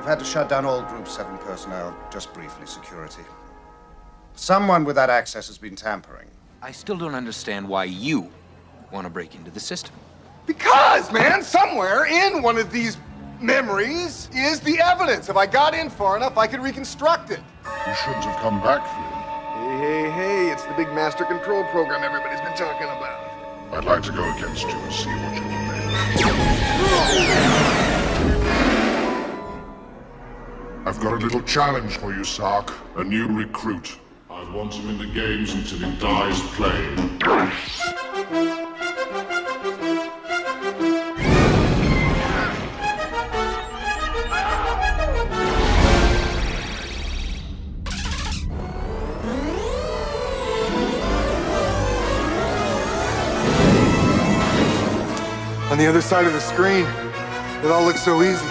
had to shut down all Group 7 personnel, just briefly security. Someone with that access has been tampering. I still don't understand why you want to break into the system. Because, man, somewhere in one of these memories is the evidence. If I got in far enough, I could reconstruct it. You shouldn't have come back, Flynn. Hey, it's the big master control program everybody's been talking about. I'd like to go against you and see what you can make. I've got a little challenge for you, Sark. A new recruit. I want him in the games until he dies playing. On the other side of the screen, it all looks so easy.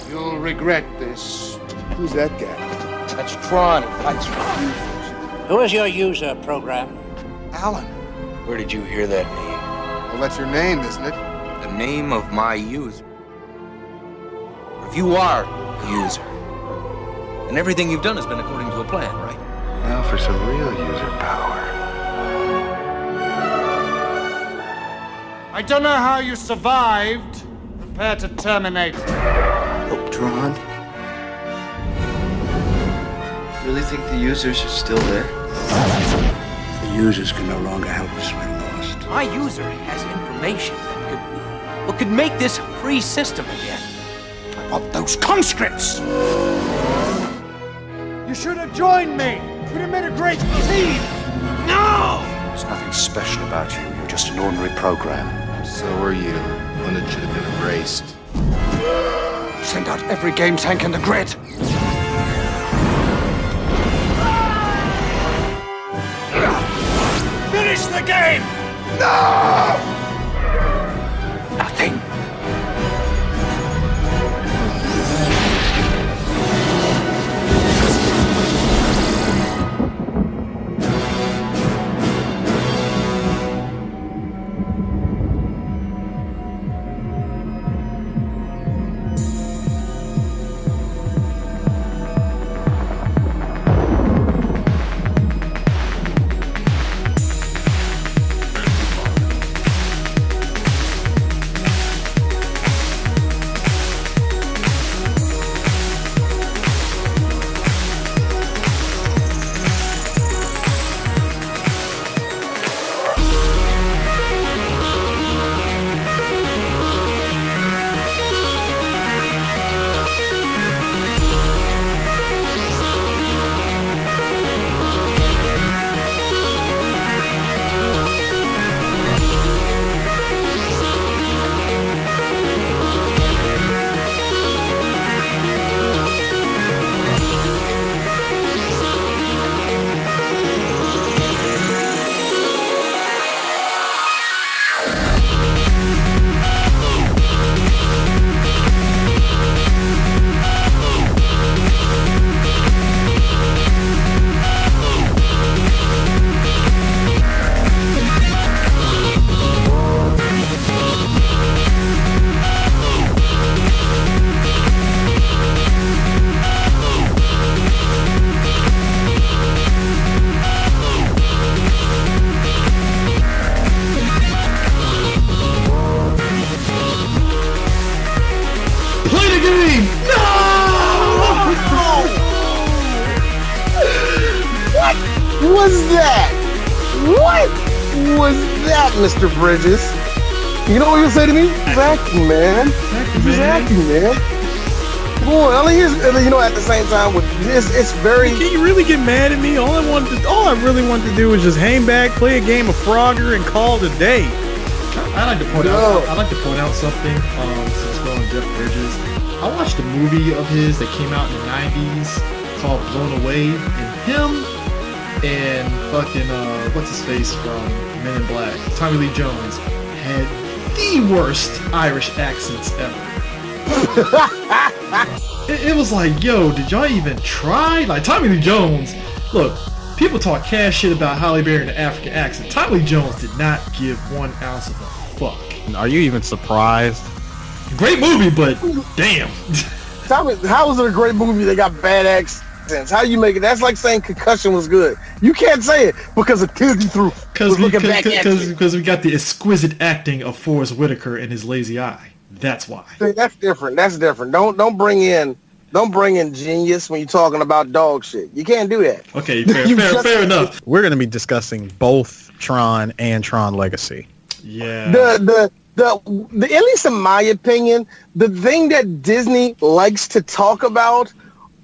You'll regret this. Who's that guy? That's Tron. Fights for users. Who is your user, program? Alan. Where did you hear that name? Well, that's your name, isn't it? The name of my user. If you are a user, then everything you've done has been according to a plan, right? Now for some real user power. I don't know how you survived. Prepare to terminate. Oh, Tron? Really think the users are still there? The users can no longer help us when lost. My user has information that could make this a free system again. I want those conscripts! You should have joined me. We'd have made a great team. No! There's nothing special about you. You're just an ordinary program. So are you. One that should have been embraced. Send out every game tank in the grid. Finish the game. Nothing. was that? What was that, Mr. Bridges? You know what you say to me? He's acting, man. He's acting, man. Boy, I mean, you know, at the same time, it's very. Can you really get mad at me? All I really wanted to do was just hang back, play a game of Frogger, and call it a day. I like to point out something. Since we're on Jeff Bridges, I watched a movie of his that came out in the '90s called Blown Away, and him and fucking what's his face from Men in Black, Tommy Lee Jones, had the worst Irish accents ever. It was like, yo, did y'all even try? Like, Tommy Lee Jones, look, people talk cash shit about Halle Berry in the African accent. Tommy Lee Jones did not give 1 ounce of a fuck. Are you even surprised Great movie, but damn. Tell me, how is it a great movie that got bad accents? How you make it? That's like saying Concussion was good. You can't say it because of Tildy through. Because we got the exquisite acting of Forrest Whitaker and his lazy eye. That's why. See, that's different. Don't bring in genius when you're talking about dog shit. You can't do that. Okay, fair enough. We're going to be discussing both Tron and Tron Legacy. Yeah. The at least in my opinion, the thing that Disney likes to talk about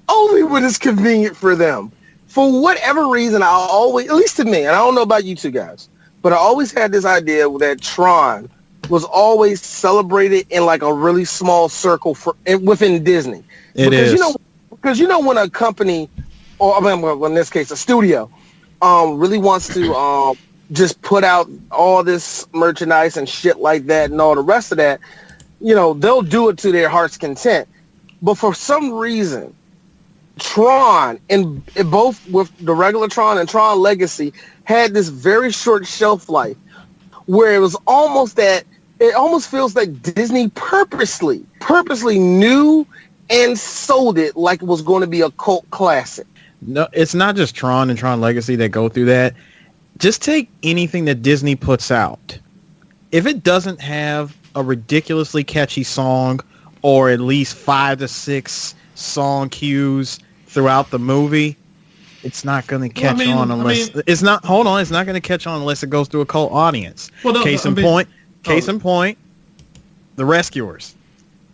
only when it's convenient for them. For whatever reason, I always, at least to me, and I don't know about you two guys, but I always had this idea that Tron was always celebrated in like a really small circle within Disney. Because when a company, or I mean, well, in this case, a studio, really wants to just put out all this merchandise and shit like that and all the rest of that, they'll do it to their heart's content. But for some reason, Tron, and both with the regular Tron and Tron Legacy, had this very short shelf life where it was almost feels like Disney purposely knew and sold it like it was going to be a cult classic. No, it's not just Tron and Tron Legacy that go through that. Just take anything that Disney puts out. If it doesn't have a ridiculously catchy song or at least 5 to 6 song cues throughout the movie, it's not going to catch on unless it's not going to catch on unless it goes through a cult audience. Case in point, The Rescuers.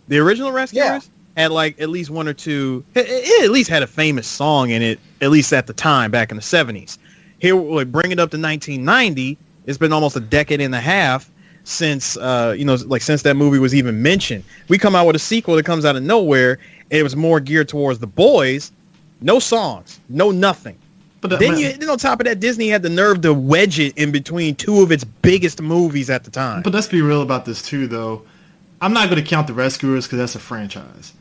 The original Rescuers had like at least one or two, it at least had a famous song in it, at least at the time back in the 70s. Here, bring it up to 1990. It's been almost a decade and a half since, since that movie was even mentioned. We come out with a sequel that comes out of nowhere, and it was more geared towards the boys. No songs, no nothing. But then on top of that, Disney had the nerve to wedge it in between two of its biggest movies at the time. But let's be real about this too, though. I'm not going to count The Rescuers because that's a franchise.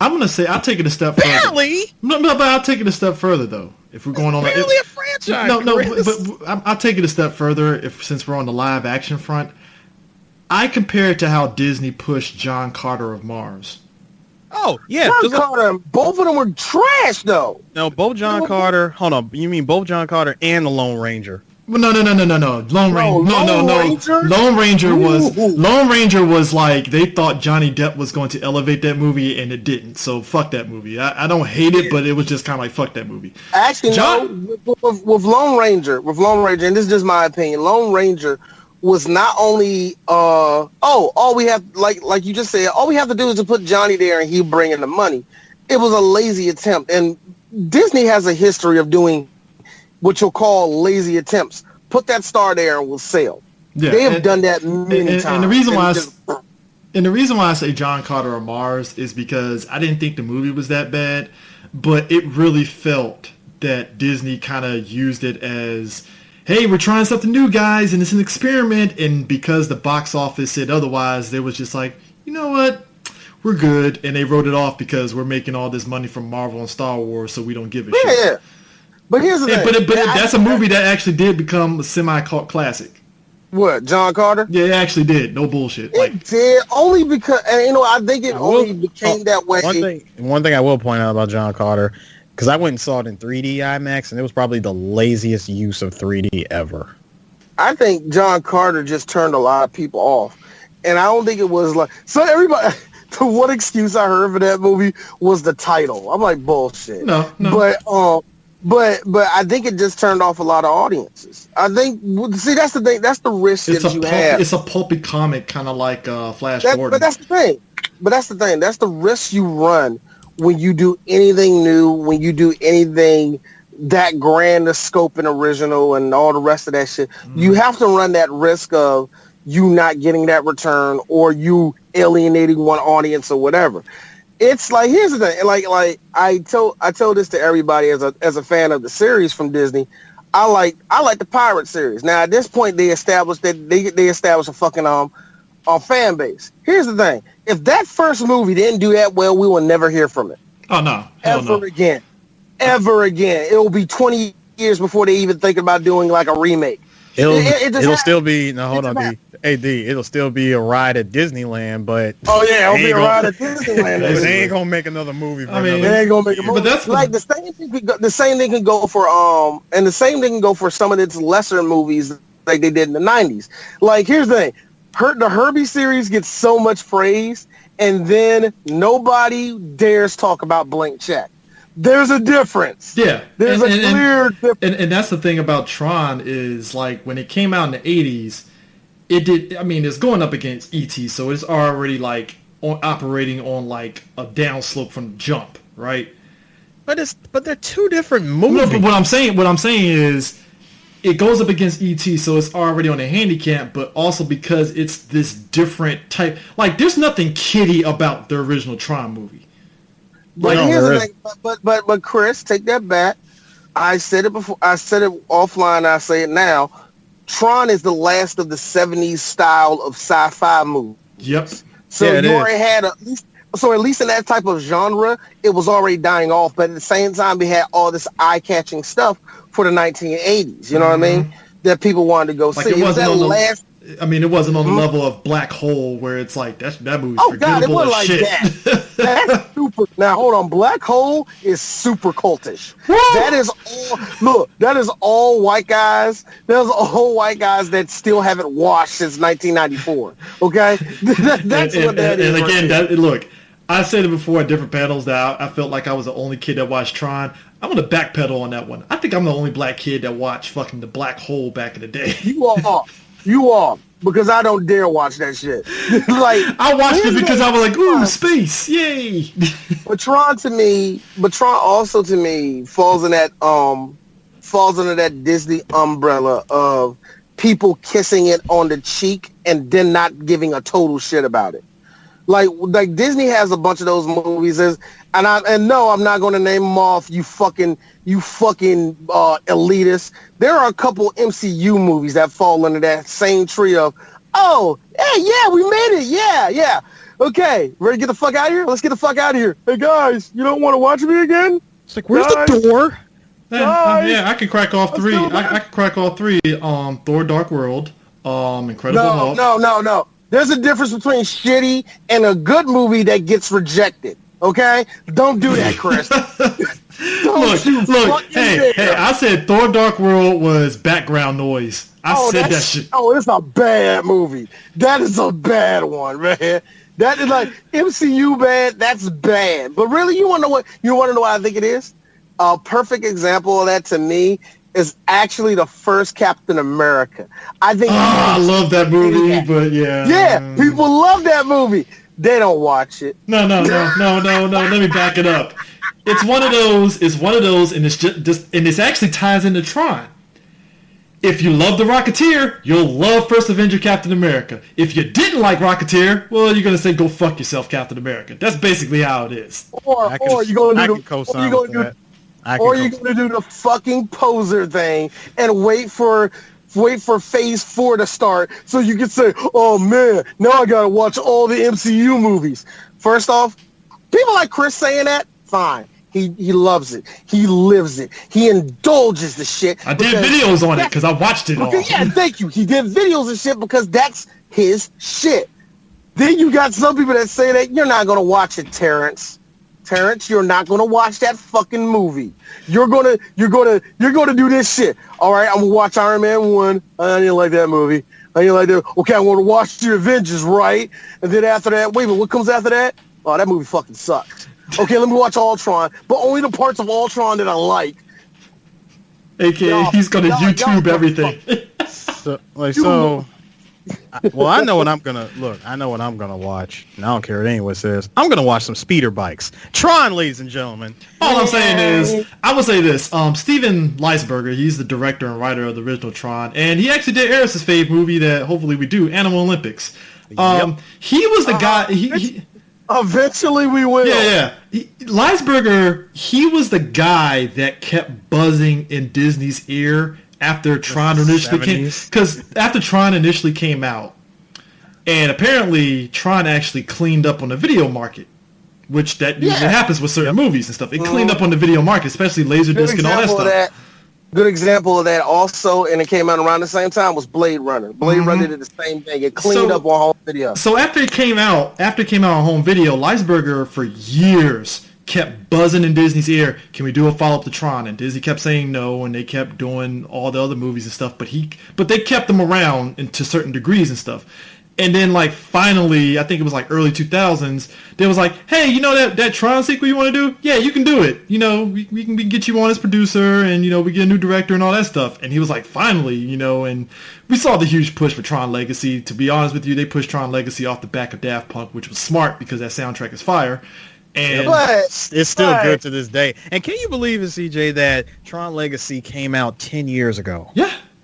I'm going to say I'll take it a step further. Barely? No, but I'll take it a step further, though. If we're going on barely a franchise. But I'll take it a step further. Since we're on the live action front, I compare it to how Disney pushed John Carter of Mars. Oh yeah, John Carter. Both of them were trash, though. No, both John Carter. Hold on, you mean both John Carter and the Lone Ranger? No. Lone Ranger was like they thought Johnny Depp was going to elevate that movie and it didn't. So fuck that movie. I don't hate it, but it was just kind of like fuck that movie. Actually, with Lone Ranger, and this is just my opinion, Lone Ranger was not only all we have like you just said, all we have to do is to put Johnny there and he bring in the money. It was a lazy attempt, and Disney has a history of doing what you'll call lazy attempts. Put that star there and we'll sail. Yeah, they have done that many times. And the reason why I say John Carter of Mars is because I didn't think the movie was that bad, but it really felt that Disney kind of used it as, hey, we're trying something new, guys, and it's an experiment. And because the box office said otherwise, they was just like, you know what? We're good. And they wrote it off because we're making all this money from Marvel and Star Wars, so we don't give a shit. Yeah. But here's the thing. But that's a movie that actually did become a semi-cult classic. What, John Carter? Yeah, it actually did. No bullshit. It did, only because, and I think it only became that way. One thing I will point out about John Carter, because I went and saw it in 3D IMAX, and it was probably the laziest use of 3D ever. I think John Carter just turned a lot of people off. And I don't think it was like, so everybody, the one excuse I heard for that movie was the title. I'm like, bullshit. No. But I think it just turned off a lot of audiences. I think, see, that's the thing. That's the risk that you have. It's a pulpy comic, kind of like Flash Gordon. But that's the thing. That's the risk you run when you do anything new, when you do anything that grand a scope and original and all the rest of that shit. You have to run that risk of you not getting that return or you alienating one audience or whatever. It's like, here's the thing. Like I told this to everybody as a fan of the series from Disney. I like the Pirate series. Now at this point they established that they established a fucking fan base. Here's the thing. If that first movie didn't do that well, we will never hear from it. Oh no. Ever again. It will be 20 years before they even think about doing like a remake. It'll still be Hey D, it'll still be a ride at Disneyland, but oh yeah, it'll be a ride at Disneyland. They ain't gonna make another movie. They ain't gonna make a movie. But that's like the same thing. The same thing can go for and the same thing can go for some of its lesser movies like they did in the '90s. Like here's the thing, the Herbie series gets so much praise, and then nobody dares talk about Blank Check. There's a difference. Yeah, there's a clear difference. And that's the thing about Tron is like when it came out in the '80s. It did. I mean, it's going up against E.T., so it's already like operating on like a downslope from the jump, right? But they're two different movies. No, but what I'm saying is, it goes up against E.T., so it's already on a handicap. But also because it's this different type. Like, there's nothing kiddie about the original Tron movie. But here's the thing. But Chris, take that back. I said it before. I said it offline. I say it now. Tron is the last of the 70s style of sci-fi movies. Yep. So you already had at least in that type of genre, it was already dying off. But at the same time, we had all this eye-catching stuff for the 1980s. You know what I mean? That people wanted to go see. It wasn't it wasn't on the level of Black Hole where it's like that movie's forgettable God, it wasn't like shit. That. That's super. Now hold on, Black Hole is super cultish. That is all white guys. There's all white guys that still haven't washed since 1994. Okay, that's what that is. And again, look, I said it before at different panels that I felt like I was the only kid that watched Tron. I'm gonna backpedal on that one. I think I'm the only black kid that watched fucking the Black Hole back in the day. You are, because I don't dare watch that shit. Like I watched it because I was like, ooh, space, yay. But Tron also to me falls under that Disney umbrella of people kissing it on the cheek and then not giving a total shit about it. Like Disney has a bunch of those movies, and no, I'm not going to name them off. You fucking elitists. There are a couple MCU movies that fall under that same tree of, oh, hey, yeah, we made it, yeah. Okay, ready to get the fuck out of here? Let's get the fuck out of here. Hey guys, you don't want to watch me again? It's like, where's the door? Yeah, I can crack off three. I can crack all three. Thor: Dark World. Incredible Hulk. No. There's a difference between shitty and a good movie that gets rejected. Okay? Don't do that, Chris. Look. Hey, I said Thor: Dark World was background noise. I said that shit. Oh, it's a bad movie. That is a bad one, man. That is like MCU bad. That's bad. But really, you want to know what I think it is? A perfect example of that to me is actually the first Captain America. I think. I love that movie, but yeah. Yeah, people love that movie. They don't watch it. No. Let me back it up. It's one of those, and it's just and this actually ties into Tron. If you love The Rocketeer, you'll love First Avenger Captain America. If you didn't like Rocketeer, well, you're gonna say go fuck yourself, Captain America. That's basically how it is. Or you're gonna do the fucking poser thing and wait for phase 4 to start so you can say, oh man, now I gotta watch all the MCU movies. First off, people like Chris saying that, fine. He loves it. He lives it. He indulges the shit. I did videos on it because I watched it all. Yeah, thank you. He did videos and shit because that's his shit. Then you got some people that say that you're not gonna watch it, Terrence. Terrence, you're not gonna watch that fucking movie. You're gonna do this shit. All right, I'm gonna watch Iron Man 1. I didn't like that movie. I didn't like that. Okay, I'm gonna watch the Avengers, right? And then after that, wait a minute, what comes after that? Oh, that movie fucking sucks. Okay, let me watch Ultron, but only the parts of Ultron that I like. AKA, he's gonna YouTube everything. Well, I know what I'm gonna watch. And I don't care what anyone says. I'm gonna watch some speeder bikes. Tron, ladies and gentlemen. All I'm saying is, I will say this: Steven Leisberger, he's the director and writer of the original Tron, and he actually did Eris's fave movie that hopefully we do, Animal Olympics. He was the guy. Eventually we will. Yeah. Leisberger, he was the guy that kept buzzing in Disney's ear after Tron initially came, because after Tron initially came out, and apparently Tron actually cleaned up on the video market, which that usually happens with certain movies and stuff. It cleaned up on the video market, especially Laserdisc and all that stuff. Good example of that also, and it came out around the same time, was Blade Runner. Blade Runner did the same thing. It cleaned up on home video. So after it came out on home video, Leisberger for years kept buzzing in Disney's ear, can we do a follow-up to Tron? And Disney kept saying no, and they kept doing all the other movies and stuff, but they kept them around to certain degrees and stuff. And then, like, finally, I think it was like early 2000s, they was like, hey, you know that Tron sequel you want to do? Yeah, you can do it. You know, we can get you on as producer, and, you know, we get a new director and all that stuff. And he was like, finally, you know, and we saw the huge push for Tron Legacy. To be honest with you, they pushed Tron Legacy off the back of Daft Punk, which was smart because that soundtrack is fire. And it's still good to this day. And can you believe it, CJ, that Tron Legacy came out 10 years ago?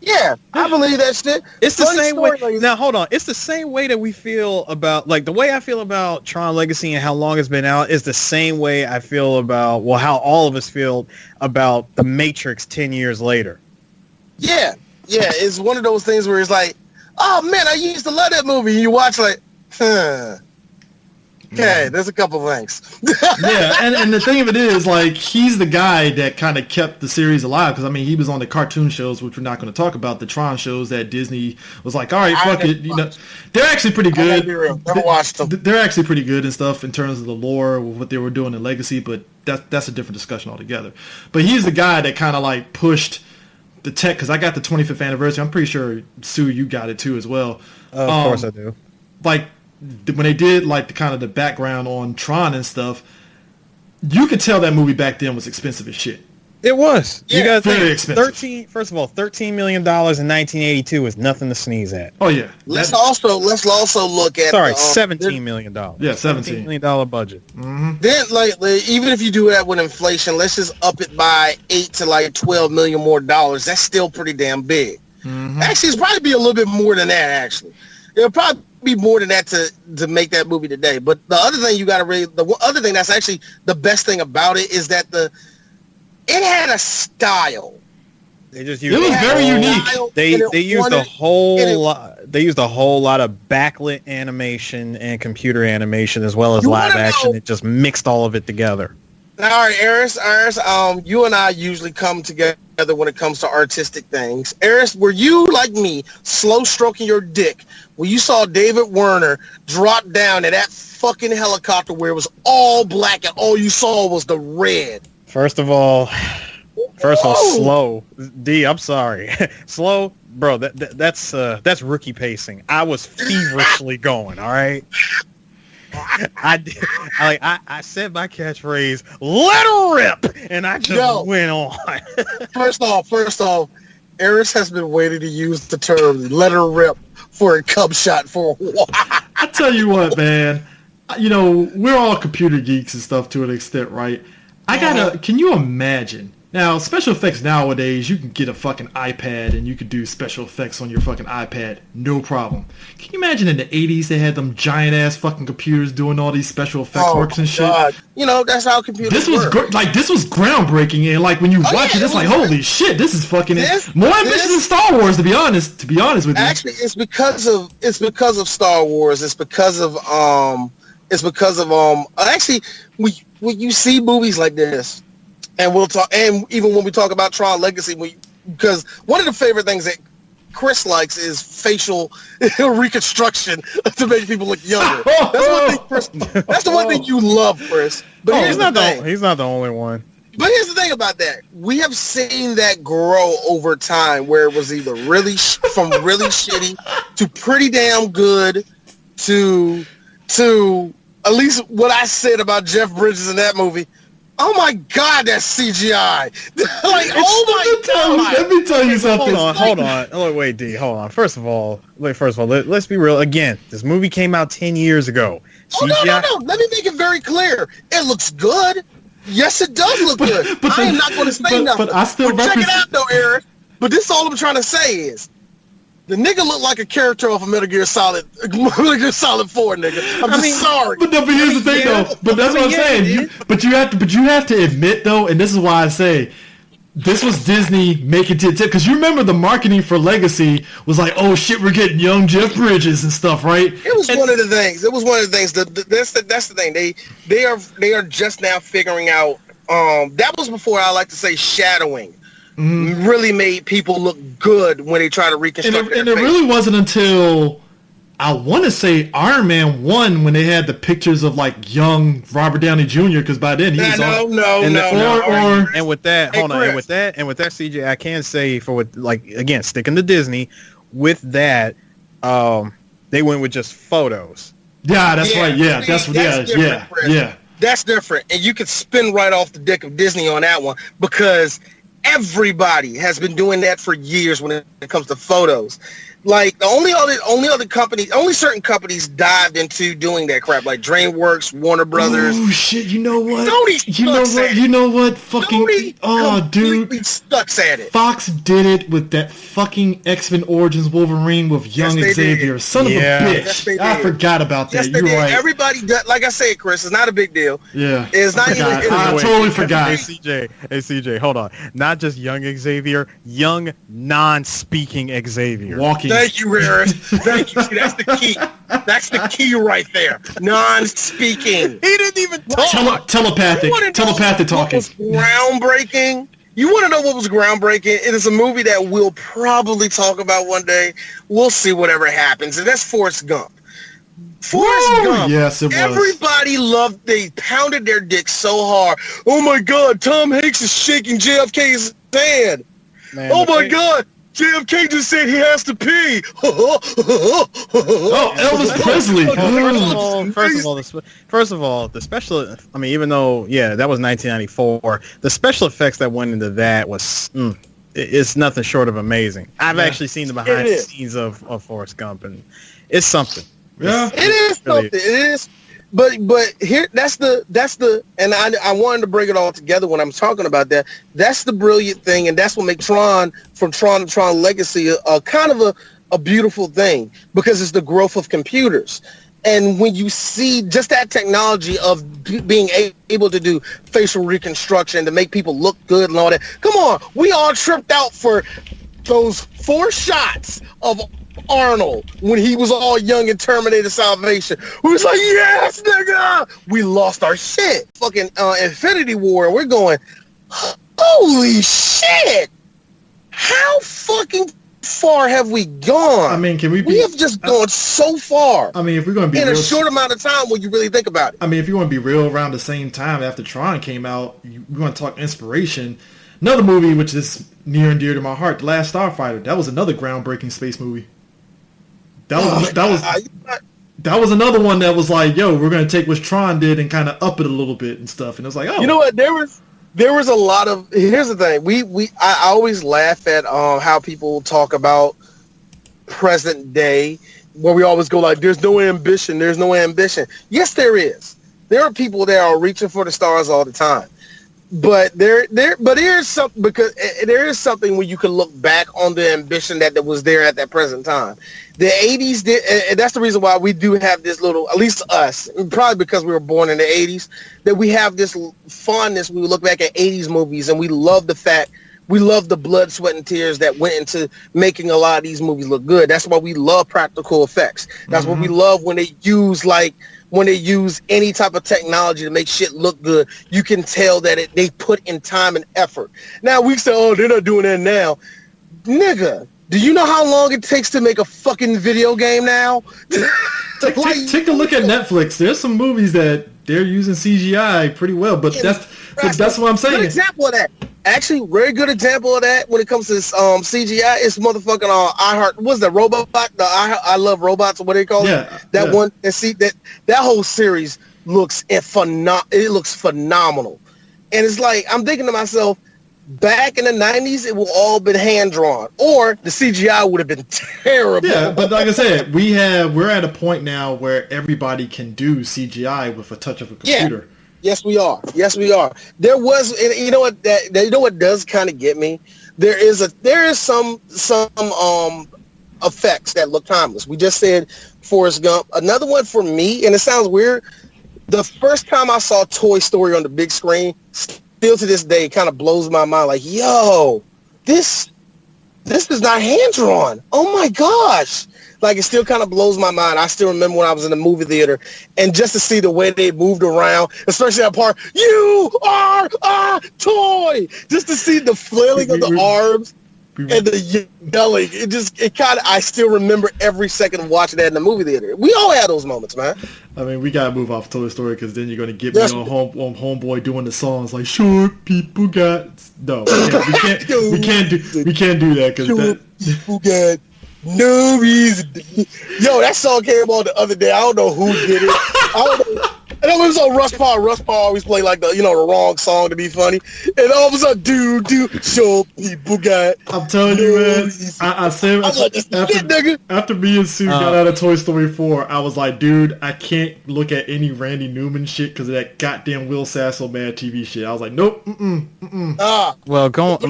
Yeah, I believe that shit. It's the same way. Now, hold on. It's the same way that we feel about, like, the way I feel about Tron Legacy and how long it's been out is the same way I feel about, well, how all of us feel about The Matrix 10 years later. Yeah, it's one of those things where it's like, oh, man, I used to love that movie. And you watch like, okay, there's a couple things. Yeah, and the thing of it is, like, he's the guy that kind of kept the series alive, because, I mean, he was on the cartoon shows, which we're not going to talk about, the Tron shows that Disney was like, all right, fuck it. You know, they're actually pretty good. Never watched them. They're actually pretty good and stuff in terms of the lore, what they were doing in Legacy, but that's a different discussion altogether. But he's the guy that kind of, like, pushed the tech, because I got the 25th anniversary. I'm pretty sure, Sue, you got it too as well. Of course I do. Like, when they did like the kind of the background on Tron and stuff, you could tell that movie back then was expensive as shit. It was. Yeah, you got to very think, expensive. First of all, $13 million in 1982 is nothing to sneeze at. Oh yeah. Let's also look at $17 million. Yeah, $17 million budget. Mm-hmm. Then like even if you do that with inflation, let's just up it by 8 to like 12 million more dollars. That's still pretty damn big. Mm-hmm. Actually, it's probably be a little bit more than that. Actually, it'll probably be more than that to make that movie today. But the other thing the other thing that's actually the best thing about it is that it had a style. They just used it was very unique. They used a whole lot. They used a whole lot of backlit animation and computer animation as well as live action. It just mixed all of it together. All right, Eris, you and I usually come together when it comes to artistic things. Eris, were you like me, slow stroking your dick when you saw David Werner drop down in that fucking helicopter where it was all black and all you saw was the red? First of all, slow. D, I'm sorry. Slow, bro, that's rookie pacing. I was feverishly going, all right? I said my catchphrase, let her rip, and I just went on. First off, Eris has been waiting to use the term let her rip for a cub shot for a while. I tell you what, man, you know, we're all computer geeks and stuff to an extent, right? Can you imagine? Now, special effects nowadays, you can get a fucking iPad and you could do special effects on your fucking iPad, no problem. Can you imagine in the 80s they had them giant-ass fucking computers doing all these special effects works and shit? God. You know, that's how computers work. This was groundbreaking, and like when you watch it, it's like, holy shit, this is fucking more ambitious than Star Wars, to be honest with you. Actually, it's because of Star Wars. It's because of actually, when you see movies like this, and we'll talk, and even when we talk about Tron Legacy, because one of the favorite things that Chris likes is facial reconstruction to make people look younger. That's the one thing you love, Chris. But he's not the only one. But here's the thing about that: we have seen that grow over time, where it was either from really shitty to pretty damn good to at least what I said about Jeff Bridges in that movie. Oh my God, that's CGI! Like, oh my God! Let me tell you something. Hold on. Oh, wait, D. Hold on. First of all, let's be real. Again, this movie came out 10 years ago. CGI... Oh no! Let me make it very clear. It looks good. Yes, it does look good. But I am not going to say nothing. But I still check it out, though, Eric. But this is all I'm trying to say is, the nigga looked like a character off of Metal Gear Solid 4, nigga. I'm just sorry. But here's the thing, though. But that's what I'm saying. But you have to admit, though, and this is why I say this was Disney making it because you remember the marketing for Legacy was like, oh shit, we're getting young Jeff Bridges and stuff, right? It was one of the things. That's the thing. They are just now figuring out. That was before I like to say shadowing. really made people look good when they try to reconstruct and it really wasn't until I want to say Iron Man 1 when they had the pictures of like young Robert Downey Jr. because by then he was And with that, and with that, CJ, I can say again sticking to Disney, with that, they went with just photos. Yeah, that's right. Yeah, that's That's different, and you could spin right off the dick of Disney on that one because everybody has been doing that for years when it comes to photos. Like the only other company, only certain companies dived into doing that crap, like DreamWorks, Warner Brothers. Oh shit! You know what? Sony You know what? Fucking dude, sucks at it. Fox did it with that fucking X-Men Origins Wolverine with young Xavier. Son of a bitch! Yes, I forgot about that. You're right. Everybody does, like I said, Chris, it's not a big deal. Yeah, it's not even. I totally forgot. Hey CJ, hold on. Not just young Xavier, young non-speaking Xavier. Walking. Thank you, Harris. Thank you. See, that's the key. That's the key right there. Non-speaking. He didn't even talk. Telepathic talking. What was groundbreaking? You want to know what was groundbreaking? It is a movie that we'll probably talk about one day. We'll see whatever happens. And that's Forrest Gump. Forrest Gump. Yes, it was. Everybody loved. They pounded their dicks so hard. Oh my God, Tom Hanks is shaking JFK's hand. Man, oh my God. JFK just said he has to pee. Elvis Presley. First of all, the special. I mean, even though that was 1994, the special effects that went into that was it's nothing short of amazing. I've actually seen the behind the scenes of Forrest Gump, and it's something. Yeah, it is something. It is. But here that's the and I wanted to bring it all together when I'm talking about that. That's the brilliant thing, and that's what makes Tron from Tron to Tron Legacy a kind of a beautiful thing, because it's the growth of computers. And when you see just that technology of being able to do facial reconstruction to make people look good and all that, come on, we all tripped out for those 4 shots of Arnold when he was all young in Terminator Salvation. We was like, yes, nigga! We lost our shit. Fucking Infinity War, we're going, holy shit! How fucking far have we gone? I mean, we have just gone so far. I mean, if we're going to be in a short amount of time when you really think about it. I mean, if you want to be real, around the same time after Tron came out, we want to talk inspiration. Another movie which is near and dear to my heart, The Last Starfighter. That was another groundbreaking space movie. That was another one that was like, yo, we're gonna take what Tron did and kind of up it a little bit and stuff. And it was like, oh, you know what? There was a lot of. Here's the thing. I always laugh at how people talk about present day, where we always go like, there's no ambition. There's no ambition. Yes, there is. There are people that are reaching for the stars all the time. But there is something, because there is something when you can look back on the ambition that was there at that present time. The 80s did, and that's the reason why we do have this little, at least us, probably because we were born in the 80s, that we have this fondness when we look back at 80s movies, and we love the fact, we love the blood, sweat, and tears that went into making a lot of these movies look good. That's why we love practical effects. That's what we love when they use any type of technology to make shit look good. You can tell that they put in time and effort. Now we say, oh, they're not doing that now. Nigga, do you know how long it takes to make a fucking video game now? Take a look at Netflix. There's some movies that they're using CGI pretty well, but that's what I'm saying. Good example of that. Actually, very good example of that when it comes to CGI. It's motherfucking iHeart. What's that, Robot? I Love Robots, or what they call it? That one. And see that whole series looks phenomenal. And it's like, I'm thinking to myself, back in the 90s, it would all been hand drawn, or the CGI would have been terrible. Yeah, but like I said, we're at a point now where everybody can do CGI with a touch of a computer. Yeah. Yes, we are. There was, and you know what does kind of get me? There is some effects that look timeless. We just said Forrest Gump. Another one for me, and it sounds weird, the first time I saw Toy Story on the big screen, still to this day, kind of blows my mind. Like, yo, this is not hand drawn. Oh my gosh, Like, it still kind of blows my mind. I still remember when I was in the movie theater, and just to see the way they moved around, especially that part, "You are a toy," just to see the flailing of the arms and the yelling. I still remember every second of watching that in the movie theater. We all had those moments, man. I mean, we gotta move off Toy Story because then you're gonna get me on Homeboy doing the songs like "Short People Got." No, we can't do that because that. People got no reason. Yo, that song came on the other day. I don't know who did it. I don't know. And it was on Russ Paul. Russ Paul always play like the wrong song to be funny. And all of a sudden, show people got. I'm telling you, man. I said after me and Sue got out of Toy Story 4, I was like, dude, I can't look at any Randy Newman shit because of that goddamn Will Sasso Mad TV shit. I was like, nope. Well, Going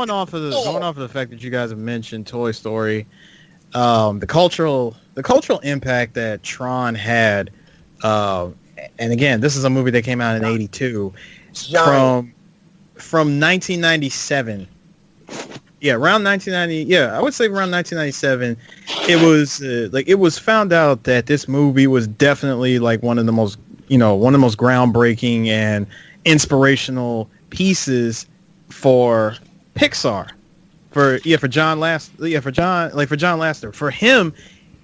off of the fact that you guys have mentioned Toy Story, the cultural impact that Tron had. And again, this is a movie that came out in '82. From 1997. Yeah, around 1990. Yeah, I would say around 1997. It was found out that this movie was definitely like one of the most groundbreaking and inspirational pieces for Pixar. For John Lasseter. For him,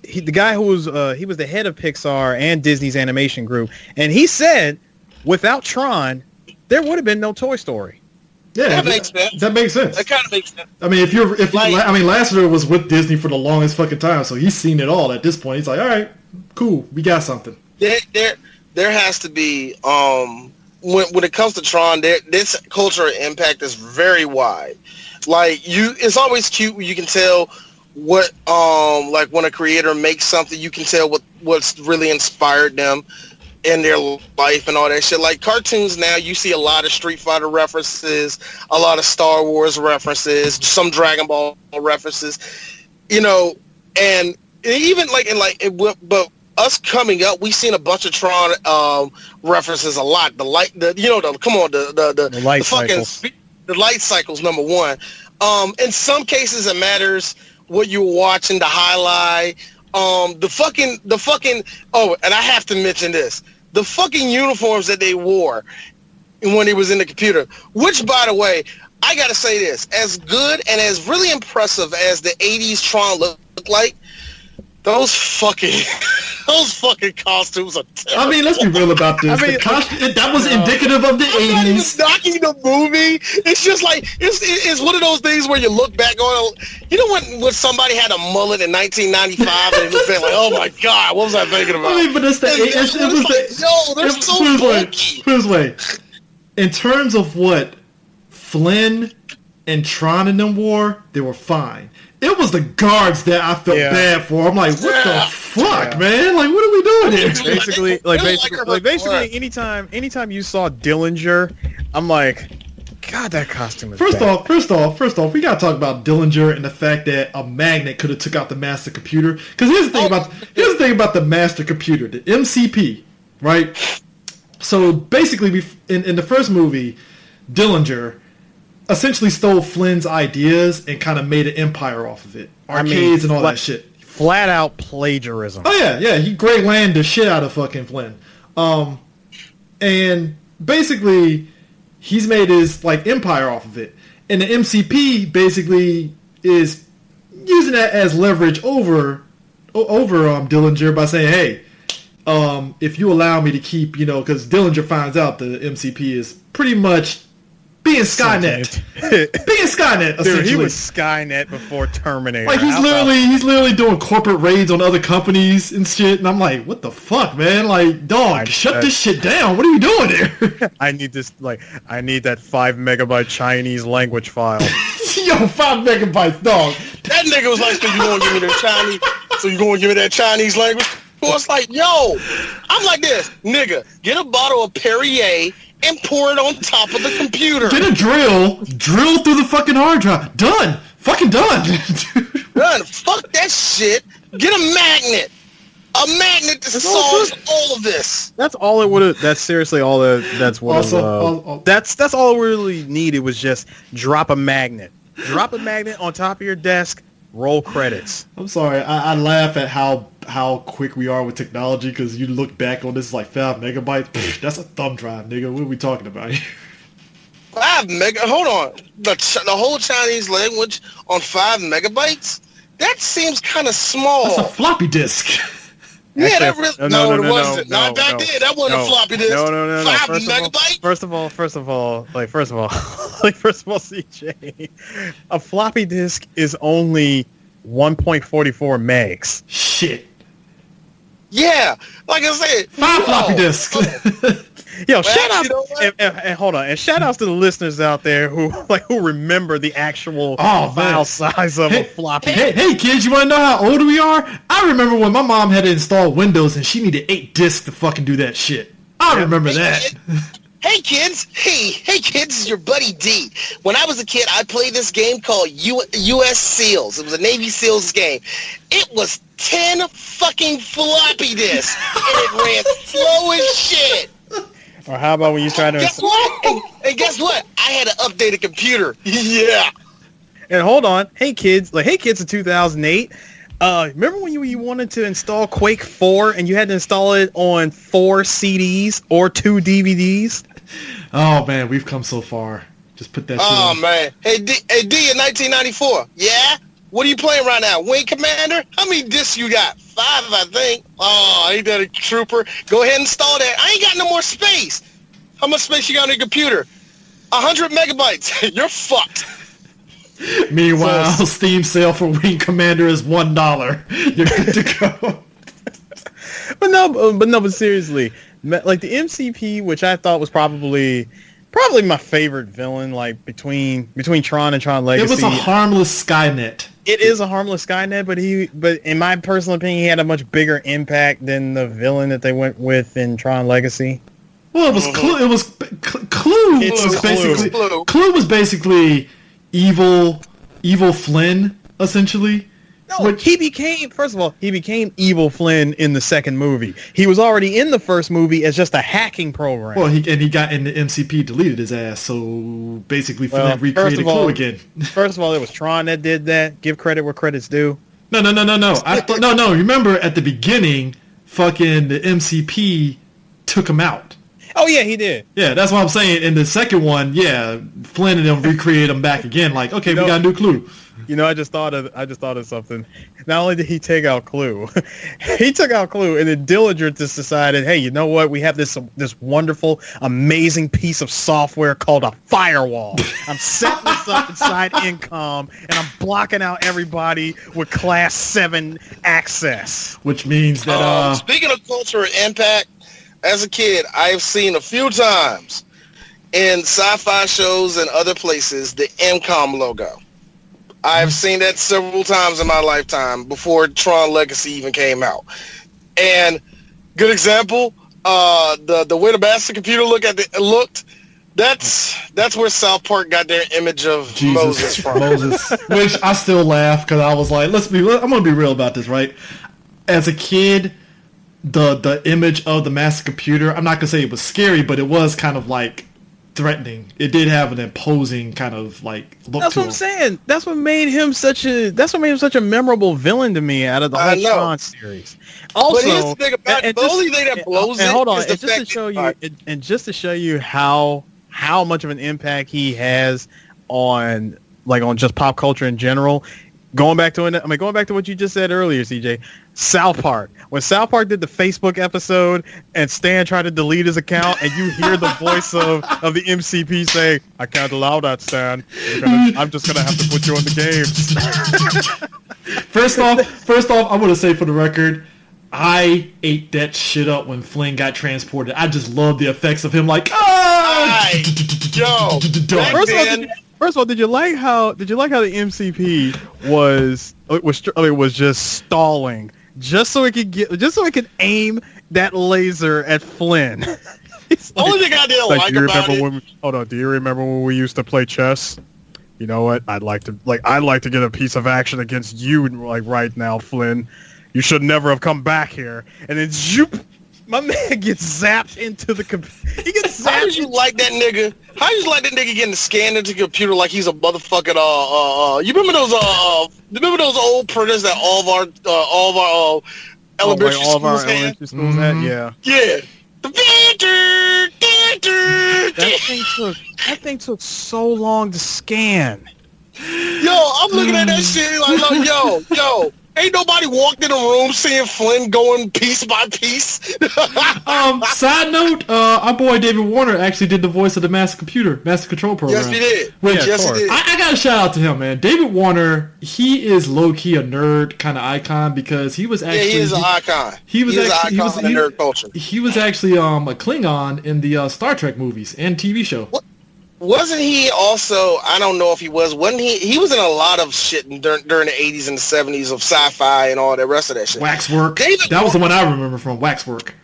the guy who was he was the head of Pixar and Disney's animation group, and he said, without Tron, there would have been no Toy Story. Yeah, that makes sense. That makes sense. That kind of makes sense. I mean, Lasseter was with Disney for the longest fucking time, so he's seen it all. At this point, he's like, all right, cool, we got something. There has to be when it comes to Tron, this cultural impact is very wide. Like it's always cute when you can tell what like when a creator makes something, you can tell what's really inspired them in their life and all that shit. Like cartoons now, you see a lot of Street Fighter references, a lot of Star Wars references, some Dragon Ball references, and even but us coming up, we've seen a bunch of Tron references a lot. The light cycles, number one. In some cases it matters what you were watching, the highlight, the fucking and I have to mention this, the fucking uniforms that they wore when he was in the computer, which, by the way, I gotta say this, as good and as really impressive as the 80s Tron looked like, those fucking costumes are terrible. I mean, let's be real about this. That was indicative of the 80s. Not even knocking the movie. It's just like it's one of those things where you look back on. When somebody had a mullet in 1995 and it was like, oh my god, what was I thinking about? I mean, but it's the they're so funky. Put this way, in terms of what Flynn and Tron and them wore, they were fine. It was the guards that I felt bad for. I'm like, what the fuck, man? Like, what are we doing here? Basically, anytime you saw Dillinger, I'm like, God, that costume is First off, we gotta talk about Dillinger and the fact that a magnet could have took out the master computer. Because here's the thing about the master computer, the MCP, right? So basically, in the first movie, Dillinger essentially stole Flynn's ideas and kind of made an empire off of it. Arcades and all that shit. Flat out plagiarism. Oh yeah, he Grey Land the shit out of fucking Flynn. And basically he's made his empire off of it. And the MCP basically is using that as leverage over Dillinger by saying, hey, if you allow me to keep, because Dillinger finds out the MCP is pretty much being Skynet. Essentially. Dude, he was Skynet before Terminator. Like he's literally doing corporate raids on other companies and shit, and I'm like, what the fuck, man? Like, dog, shut this shit down. What are you doing here? I need that 5 megabyte Chinese language file. Yo, 5 megabytes, dog. That nigga was like, so you gonna give me that Chinese language? Well, it's like, yo, I'm like this, nigga, get a bottle of Perrier and pour it on top of the computer. Get a drill through the fucking hard drive. Done. Fucking done. Done. Fuck that shit. Get a magnet. A magnet that solves all of this. That's all it would have. That's seriously all that's what. That's all it really needed was just drop a magnet. Drop a magnet on top of your desk. Roll credits. I'm sorry. I laugh at how quick we are with technology because you look back on this like 5 megabytes. Pfft, that's a thumb drive, nigga. What are we talking about here? 5 mega. Hold on. The whole Chinese language on 5 megabytes? That seems kind of small. That's a floppy disk. Yeah, Actually, that really, no, it wasn't. Not back then. That wasn't a floppy disk. No. 5 megabytes? First of all, CJ, a floppy disk is only 1.44 megs. Shit. Yeah, like I said, 5 floppy disks. Yo, Well, shout out you know what? and hold on, and shout outs to the listeners out there who remember the actual file size of a floppy. Hey kids, you want to know how old we are? I remember when my mom had to install Windows and she needed 8 disks to fucking do that shit. I remember that. Hey kids, hey kids, it's your buddy D. When I was a kid, I played this game called U.S. SEALs. It was a Navy SEALs game. It was 10 fucking floppy disks, and it ran slow as shit. Or how about when you try to... Guess what? And guess what? I had to update a computer. Yeah. And hold on, hey kids in 2008. Remember when you wanted to install Quake 4 and you had to install it on 4 CDs or 2 DVDs? Oh man, we've come so far. Just put that shit Oh on. man. Hey D in 1994. Yeah? What are you playing right now? Wing Commander? How many discs you got? 5, I think. Oh, ain't that a trooper? Go ahead and install that. I ain't got no more space. How much space you got on your computer? 100 megabytes. You're fucked. Meanwhile, Steam sale for Wing Commander is $1. You're good to go. But seriously, like the MCP, which I thought was probably my favorite villain, like between Tron and Tron Legacy. It was a harmless Skynet. It is a harmless Skynet, but in my personal opinion, he had a much bigger impact than the villain that they went with in Tron Legacy. Well, it was Clue. It was Clue. Clue was basically evil Flynn, essentially. No, he became evil Flynn in the second movie. He was already in the first movie as just a hacking program. Well, he got in the MCP, deleted his ass, so basically Flynn recreated Clue again. First of all, it was Tron that did that. Give credit where credit's due. No. No. Remember at the beginning, fucking the MCP took him out. Oh yeah, he did. Yeah, that's what I'm saying. In the second one, yeah, Flynn and them recreate him back again. Like, okay, we got a new Clue. You know, I just thought of something. Not only did he take out Clue, he took out Clue, and then Dillinger just decided, hey, you know what? We have this wonderful, amazing piece of software called a firewall. I'm setting this up inside Incom, and I'm blocking out everybody with Class 7 access. Which means that speaking of cultural impact, as a kid, I have seen a few times in sci-fi shows and other places the Incom logo. I've seen that several times in my lifetime before Tron Legacy even came out. And good example, the way the Master Computer looked, that's where South Park got their image of Moses from. Which I still laugh because I was like, I'm gonna be real about this, right? As a kid, the image of the Master Computer, I'm not gonna say it was scary, but it was kind of like threatening. It did have an imposing kind of like look. That's to what him. I'm saying. That's what made him such a memorable villain to me out of the whole Tron series. Also, but here's the thing about the only thing that blows it. Hold on, is the just to show you, and just to show you how much of an impact he has on just pop culture in general. Going back to what you just said earlier, CJ. South Park. When South Park did the Facebook episode and Stan tried to delete his account, and you hear the voice of the MCP say, "I can't allow that, Stan. I'm just gonna have to put you on the games." First off, I want to say for the record, I ate that shit up when Flynn got transported. I just love the effects of him like, First of all, did you like how the MCP was just stalling just so it could aim that laser at Flynn? Only thing I didn't like about it. Do you remember when we used to play chess? You know what? I'd like to get a piece of action against you right now, Flynn. You should never have come back here. And then zoop, my man gets zapped into the computer. He gets zapped. How did you like that nigga? How you like that nigga getting scanned into the computer like he's a motherfucking you remember those old printers that all of our elementary schools had? Yeah. Yeah. That thing took so long to scan. Yo, I'm looking at that shit like yo, ain't nobody walked in a room seeing Flynn going piece by piece. Side note, our boy David Warner actually did the voice of the Master Control program. Yes, he did. Which, yes, he did. I got to shout out to him, man. David Warner, he is low-key a nerd kind of icon because he was actually... Yeah, he is an icon. He was an icon in nerd culture. He was actually a Klingon in the Star Trek movies and TV show. What? Wasn't he also, I don't know if he wasn't he was in a lot of shit during the 80s and the 70s of sci-fi and all the rest of that shit. Waxwork. That was the one I remember from Waxwork.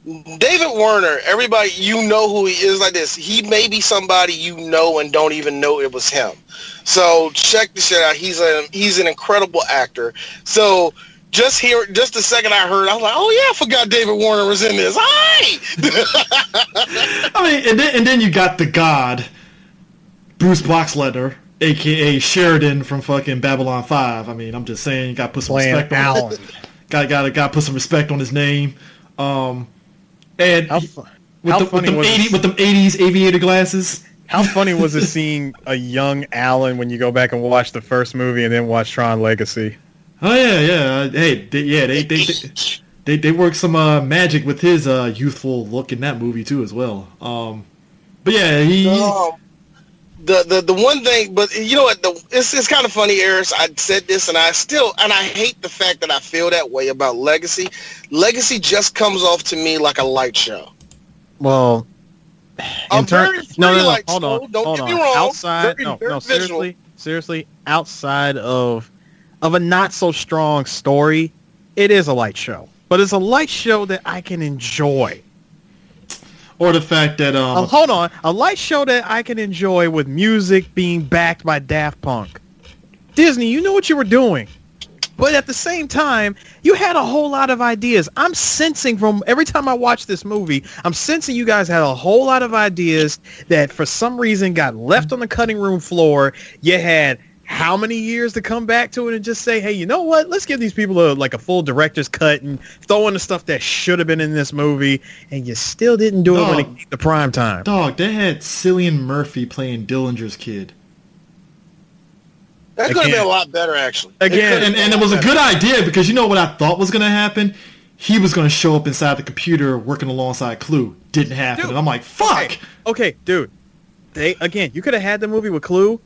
David Warner, everybody, you know who he is like this. He may be somebody you know and don't even know it was him. So check the shit out. He's an incredible actor. So just the second I heard, I was like, oh yeah, I forgot David Warner was in this. Hi! I mean, and then you got the God, Bruce Boxleitner, a.k.a. Sheridan from fucking Babylon 5. I mean, I'm just saying, you got to put some respect on it. Got to put some respect on his name. And with them 80s aviator glasses. How funny was it seeing a young Alan when you go back and watch the first movie and then watch Tron Legacy? Oh yeah. Hey, they worked some magic with his youthful look in that movie too as well. But yeah, the one thing, but you know what? It's kind of funny, Eris. I said this, and I hate the fact that I feel that way about Legacy. Legacy just comes off to me like a light show. Well, hold on. Don't get me wrong. Seriously, outside of a not so strong story, it is a light show. But it's a light show that I can enjoy. Or the fact that hold on, a light show that I can enjoy with music being backed by Daft Punk. Disney, you know what you were doing. But at the same time, you had a whole lot of ideas. I'm sensing from every time I watch this movie, I'm sensing you guys had a whole lot of ideas that for some reason got left on the cutting room floor. You had how many years to come back to it and just say, hey, you know what? Let's give these people a full director's cut and throw in the stuff that should have been in this movie. And you still didn't do it when it came to prime time. Dog, they had Cillian Murphy playing Dillinger's kid. That could have been a lot better, actually. Again, and it was a good idea because you know what I thought was going to happen? He was going to show up inside the computer working alongside Clue. Didn't happen. Dude, and I'm like, fuck. Okay, dude. You could have had the movie with Clue.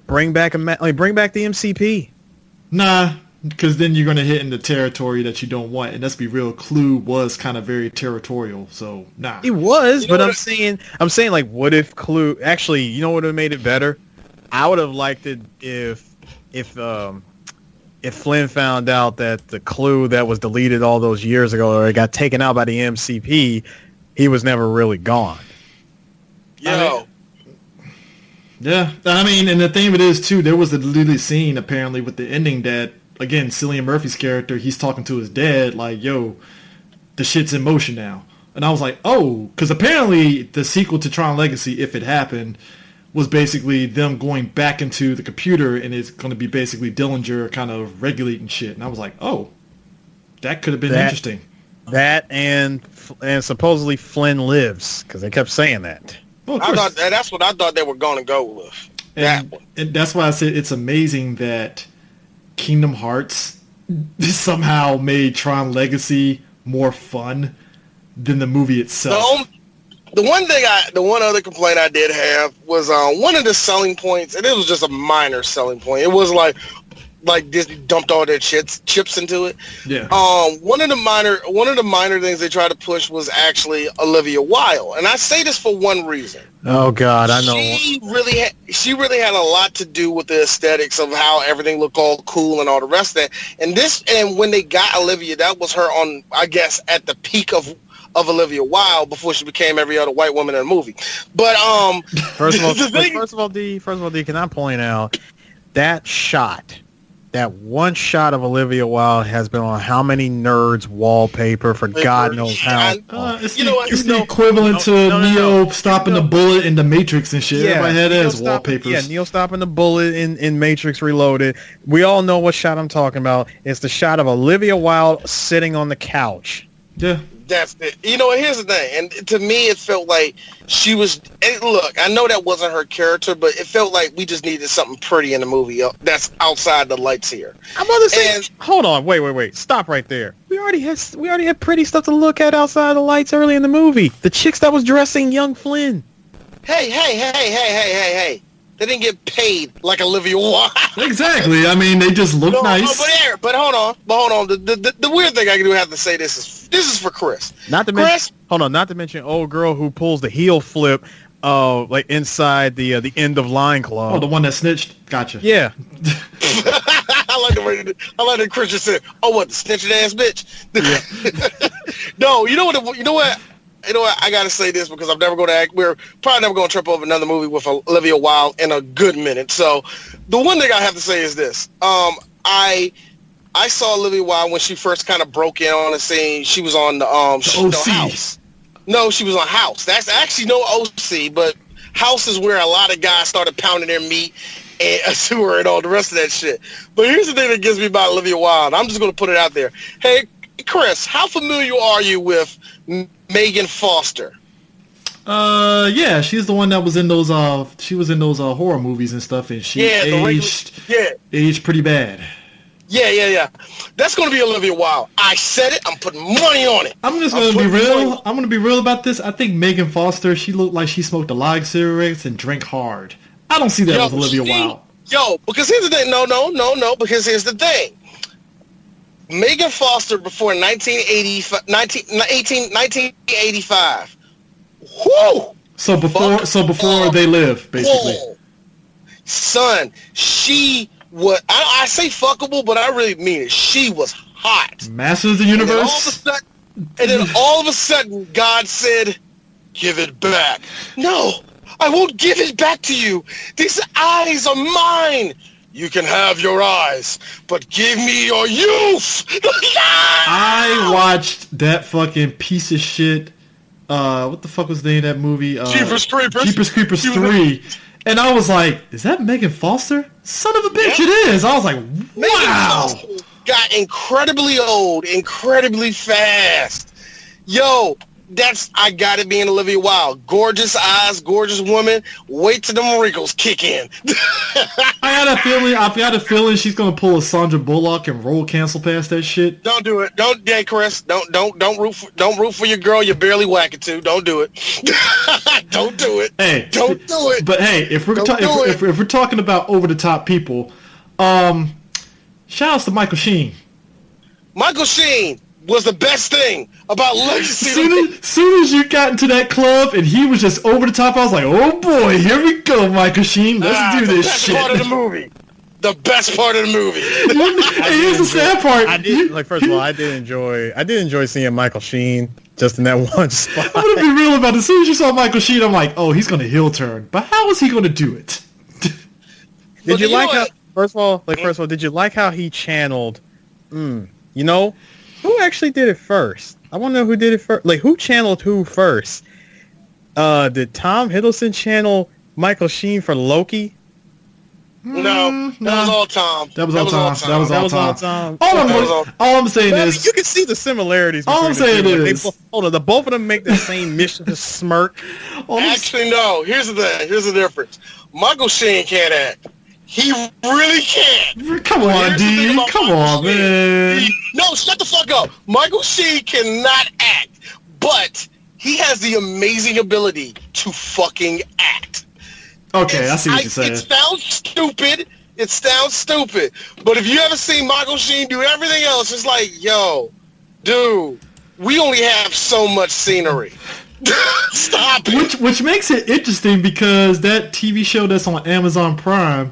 Bring back the MCP. Nah, because then you're going to hit into territory that you don't want. And let's be real, Clue was kind of very territorial. So, nah. It was, but I'm saying, like, what if Clue... Actually, you know what would have made it better? I would have liked it if Flynn found out that the Clue that was deleted all those years ago or it got taken out by the MCP, he was never really gone. Yo. Yeah, I mean, and the thing of it is, too, there was a deleted scene, apparently, with the ending that, again, Cillian Murphy's character, he's talking to his dad, like, yo, the shit's in motion now. And I was like, oh, because apparently the sequel to Tron Legacy, if it happened, was basically them going back into the computer, and it's going to be basically Dillinger kind of regulating shit. And I was like, oh, that could have been interesting. That and supposedly Flynn lives, because they kept saying that. Well, that's what I thought they were going to go with. And that's why I said it's amazing that Kingdom Hearts somehow made Tron Legacy more fun than the movie itself. The one other complaint I did have was one of the selling points, and it was just a minor selling point. It was like Disney dumped all their chips into it. Yeah. One of the minor things they tried to push was actually Olivia Wilde, and I say this for one reason. Oh God, I know. She really had a lot to do with the aesthetics of how everything looked all cool and all the rest of that. And when they got Olivia, that was her on, I guess, at the peak of Olivia Wilde before she became every other white woman in a movie. But first of all, D, can I point out that shot that one shot of Olivia Wilde has been on how many nerds' wallpaper for God knows how. It's the equivalent to Neo stopping the bullet in the Matrix and shit. Everybody had that as wallpapers. Yeah, Neo stopping the bullet in Matrix Reloaded. We all know what shot I'm talking about. It's the shot of Olivia Wilde sitting on the couch. Yeah. That's it. You know, here's the thing. And to me, it felt like she was... Look, I know that wasn't her character, but it felt like we just needed something pretty in the movie that's outside the lights here. I'm about to say... Hold on. Wait. Stop right there. We already had pretty stuff to look at outside the lights early in the movie. The chicks that was dressing young Flynn. Hey. They didn't get paid like Olivia Wilde. Exactly. I mean, they just look nice. But hold on. The weird thing I do have to say this is for Chris. Not to mention old girl who pulls the heel flip, like inside the end of Line Club. Oh, the one that snitched. Gotcha. Yeah. I like the Chris just said, "Oh, what the snitching ass bitch." Yeah. No, you know what? I gotta say this because we're probably never gonna trip over another movie with Olivia Wilde in a good minute. So the one thing I have to say is this. I saw Olivia Wilde when she first kind of broke in on the scene. She was on the House. No, she was on House. That's actually no OC, but House is where a lot of guys started pounding their meat and a sewer and all the rest of that shit. But here's the thing that gets me about Olivia Wilde. I'm just gonna put it out there. Hey, Chris, how familiar are you with Megan Foster? Yeah, she's the one that was in those horror movies and stuff, and she aged pretty bad. Yeah. That's gonna be Olivia Wilde. I said it. I'm putting money on it. I'm gonna be real about this. I think Megan Foster, she looked like she smoked a lot of cigarettes and drank hard. I don't see that as Olivia Wilde. Because here's the thing. No. Because here's the thing. Megan Foster before 1985. Whoo! So before They Live, basically. Whoa. Son, she was... I say fuckable, but I really mean it. She was hot. Masters of the Universe? And then all of a sudden, God said, give it back. No, I won't give it back to you. These eyes are mine. You can have your eyes, but give me your youth. I watched that fucking piece of shit. What the fuck was the name of that movie? Jeepers Creepers 3. And I was like, is that Megan Foster? Son of a bitch, it is. I was like, wow. Got incredibly old, incredibly fast. Yo, I got it being Olivia Wilde. Gorgeous eyes, gorgeous woman. Wait till them wrinkles kick in. I got a feeling she's gonna pull a Sandra Bullock and roll cancel past that shit. Don't do it. Chris. Don't root for your girl. You're barely whacking to. Don't do it. Don't do it. Hey, don't do it. But hey, if we're talking about over the top people, shout outs to Michael Sheen. Michael Sheen was the best thing about Legacy. Soon as you got into that club and he was just over the top, I was like, oh boy, here we go, Michael Sheen. Let's do this shit. The best part of the movie. Here's the sad part. First of all, I did enjoy seeing Michael Sheen just in that one spot. I'm gonna be real about it. As soon as you saw Michael Sheen, I'm like, oh, he's gonna heel turn. But how is he gonna do it? Did you like how? First of all, did you like how he channeled? Who actually did it first? I want to know who did it first. Like, who channeled who first? Did Tom Hiddleston channel Michael Sheen for Loki? No, that was all Tom. That was all Tom. All I'm saying is... You can see the similarities. All I'm saying is... The both of them make the same mission to smirk. Actually, no. Here's the thing. Here's the difference. Michael Sheen can't act. He really can't. Come on, D. Come on, man. No, shut the fuck up. Michael Sheen cannot act, but he has the amazing ability to fucking act. Okay, I see what you're saying. It sounds stupid. But if you ever seen Michael Sheen do everything else, it's like, yo, dude, we only have so much scenery. Stop it. Which makes it interesting because that TV show that's on Amazon Prime,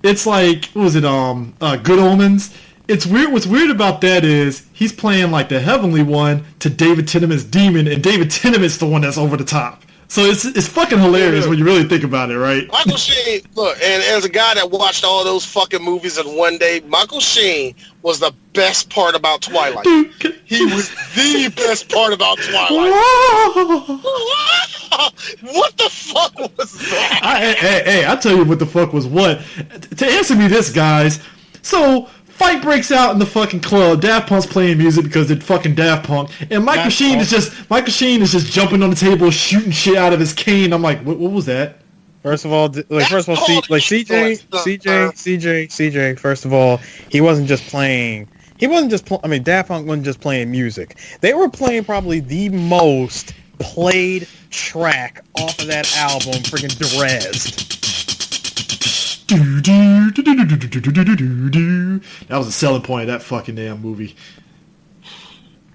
it's like, what was it, Good Omens? It's weird. What's weird about that is he's playing like the heavenly one to David Tenneman's demon, and David Tenneman's the one that's over the top. So it's fucking hilarious when you really think about it, right? Michael Sheen, look, and as a guy that watched all those fucking movies in one day, Michael Sheen was the best part about Twilight. He was the best part about Twilight. What the fuck was that? Hey, I tell you what the fuck was what. To answer me this, guys. So, fight breaks out in the fucking club. Daft Punk's playing music because they're fucking Daft Punk, and Michael Sheen is just jumping on the table, shooting shit out of his cane. I'm like, what was that? First of all, CJ. First of all, he wasn't just playing. I mean, Daft Punk wasn't just playing music. They were playing probably the most played track off of that album, freaking Derezed. That was a selling point of that fucking damn movie.